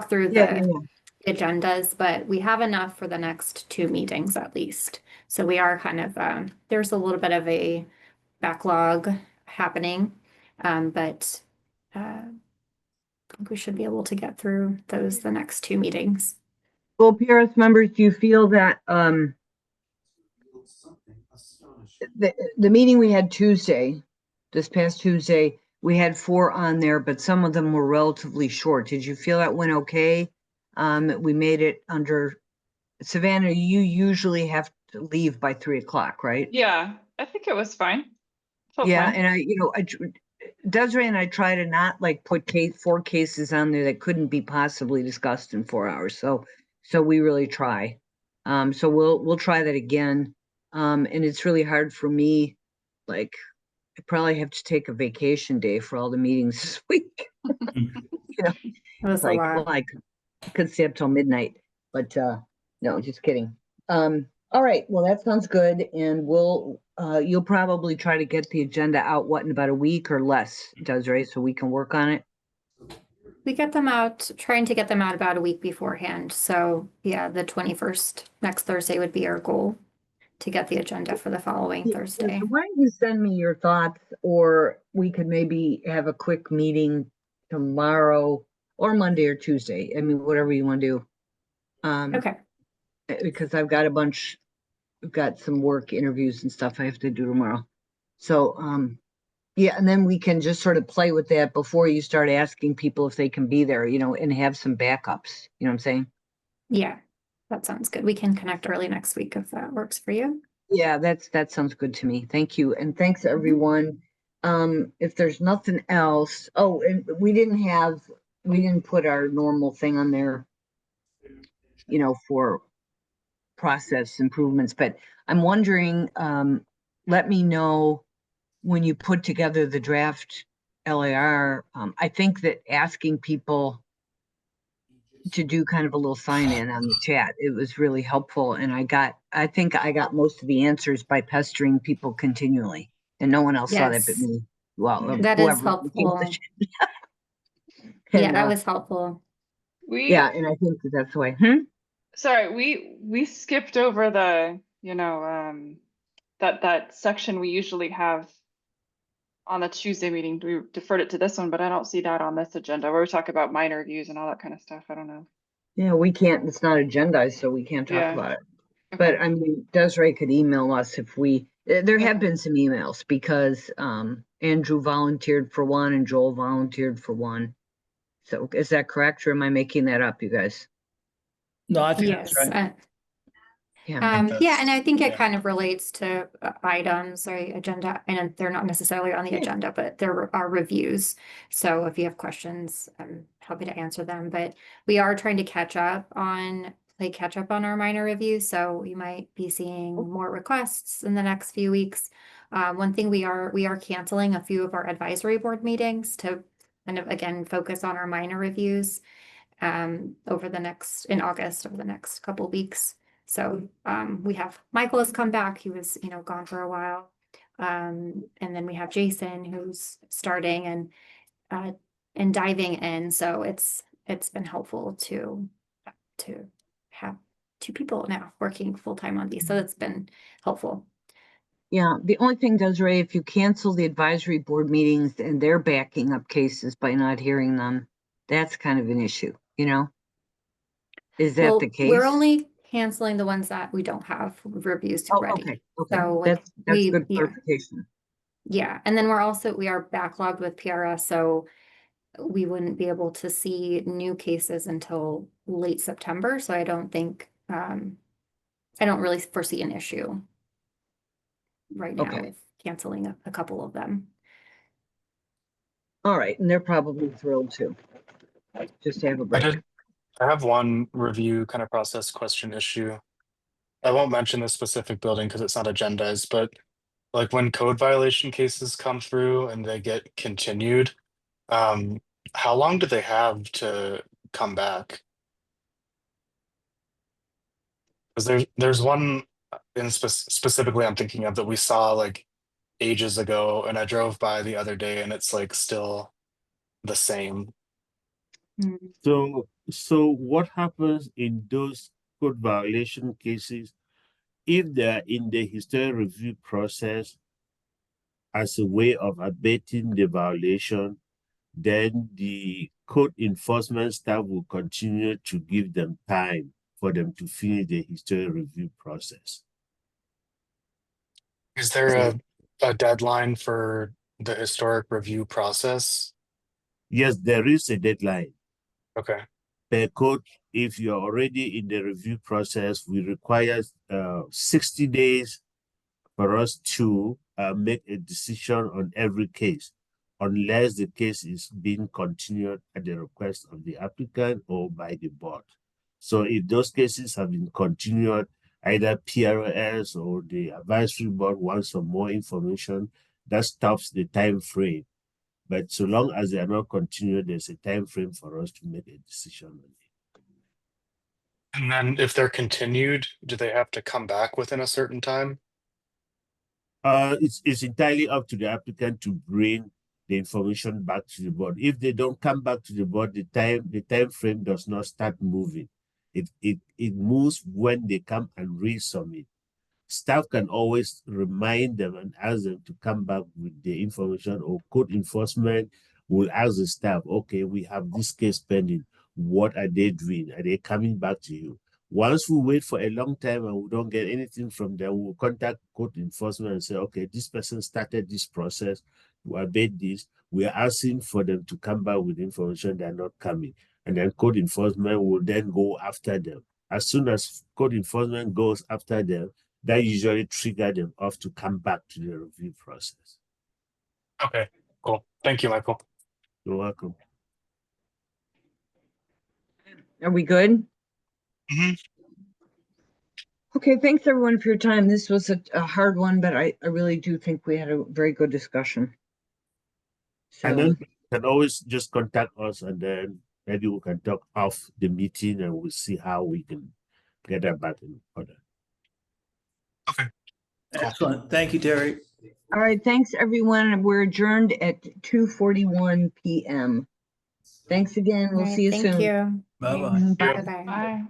through the agendas, but we have enough for the next 2 meetings at least. So we are kind of, there's a little bit of a backlog happening, but I think we should be able to get through the next 2 meetings. Well, PRS members, do you feel that the meeting we had this past Tuesday, we had 4 on there, but some of them were relatively short. Did you feel that went okay? We made it under, Savannah, you usually have to leave by 3 o'clock, right? Yeah, I think it was fine. Felt Yeah, fine. and Desiree and I try to not like put 4 cases on there that couldn't be possibly discussed in 4 hours. So we really try. So we'll try that again. And it's really hard for me. Like, I probably have to take a vacation day for all the meetings this week. It was a lot. Well, I could stay up till midnight, but no, just kidding. All right, well, that sounds good, and you'll probably try to get the agenda out, in about a week or less, Desiree, so we can work on it. We get them out, trying to get them out about a week beforehand. So yeah, the 21st, next Thursday would be our goal to get the agenda for the following Thursday. Why don't you send me your thoughts, or we could maybe have a quick meeting tomorrow or Monday or Tuesday. I mean, whatever you want to do. Okay. Because I've got some work interviews and stuff I have to do tomorrow. So, yeah, and then we can just sort of play with that before you start asking people if they can be there, and have some backups. You know what I'm saying? Yeah, that sounds good. We can connect early next week if that works for you. Yeah, that sounds good to me. Thank you. And thanks everyone. If there's nothing else, and we didn't put our normal thing on there, for process improvements, but I'm wondering, let me know when you put together the draft LAR. I think that asking people to do kind of a little sign in on the chat, it was really helpful. And I think I got most of the answers by pestering people continually, and no one else saw that but me. Well, that is helpful. Yeah, that was helpful. Yeah, and I think that's the way. Sorry, we skipped over the, that section we usually have on the Tuesday meeting. We deferred it to this one, but I don't see that on this agenda where we talk about minor reviews and all that kind of stuff. I don't know. Yeah, we can't, it's not agendized, so we can't talk about it. Okay. But I mean, Desiree could email us if there have been some emails because Andrew volunteered for one and Joel volunteered for one. So is that correct, or am I making that up, you guys? No, I think that's right. Yeah, and I think it kind of relates to items or agenda, and they're not necessarily on the agenda, but there are reviews. So if you have questions, I'm happy to answer them. But we are trying to catch up on our minor reviews. So you might be seeing more requests in the next few weeks. One thing we are canceling a few of our advisory board meetings to kind of again focus on our minor reviews in August over the next couple weeks. So we have Michael has come back. He was, gone for a while. And then we have Jason who's starting and diving in. So it's been helpful to have two people now working full time on these. So it's been helpful. Yeah, the only thing, Desiree, if you cancel the advisory board meetings and they're backing up cases by not hearing them, that's kind of an issue, Is that Well, the case? we're only canceling the ones that we don't have reviews Oh, ready. okay. So That's good yeah. clarification. Yeah, and then we are backlogged with PRS, so we wouldn't be able to see new cases until late September. So I don't think, I don't really foresee an issue right now Okay. with canceling a couple of them. All right, and they're probably thrilled too. Just to have a break. I have one review kind of process question issue. I won't mention the specific building because it's not agendized, but like when code violation cases come through and they get continued, how long do they have to come back? Because there's one specifically I'm thinking of that we saw like ages ago, and I drove by the other day, and it's like still the same. So what happens in those code violation cases if they're in the historic review process as a way of abating the violation? Then the code enforcement staff will continue to give them time for them to finish the historic review process. Is there a deadline for the historic review process? Yes, there is a deadline. Okay. Per code, if you're already in the review process, we require 60 days for us to make a decision on every case, unless the case is being continued at the request of the applicant or by the board. So if those cases have been continued, either PRS or the advisory board wants some more information, that stops the time frame. But so long as they are not continued, there's a time frame for us to make a decision on it. And then if they're continued, do they have to come back within a certain time? It's entirely up to the applicant to bring the information back to the board. If they don't come back to the board, the time frame does not start moving. It moves when they come and resubmit. Staff can always remind them and ask them to come back with the information, or code enforcement will ask the staff, okay, we have this case pending. What are they doing? Are they coming back to you? Once we wait for a long time and we don't get anything from them, we'll contact code enforcement and say, okay, this person started this process to abate this. We are asking for them to come back with information. They're not coming. And then code enforcement will then go after them. As soon as code enforcement goes after them, that usually trigger them off to come back to the review process. Okay, cool. Thank you, Michael. You're welcome. Are we good? Mm-hmm. Okay, thanks everyone for your time. This was a hard one, but I really do think we had a very good discussion. So, And then you can always just contact us, and then maybe we can talk off the meeting and we'll see how we can get that back in order. Okay. Cool. Excellent. Thank you, Terry. all right, thanks everyone. We're adjourned at 2:41 p.m. Thanks again. We'll see you soon. Thank you. Bye-bye. Bye-bye. Bye.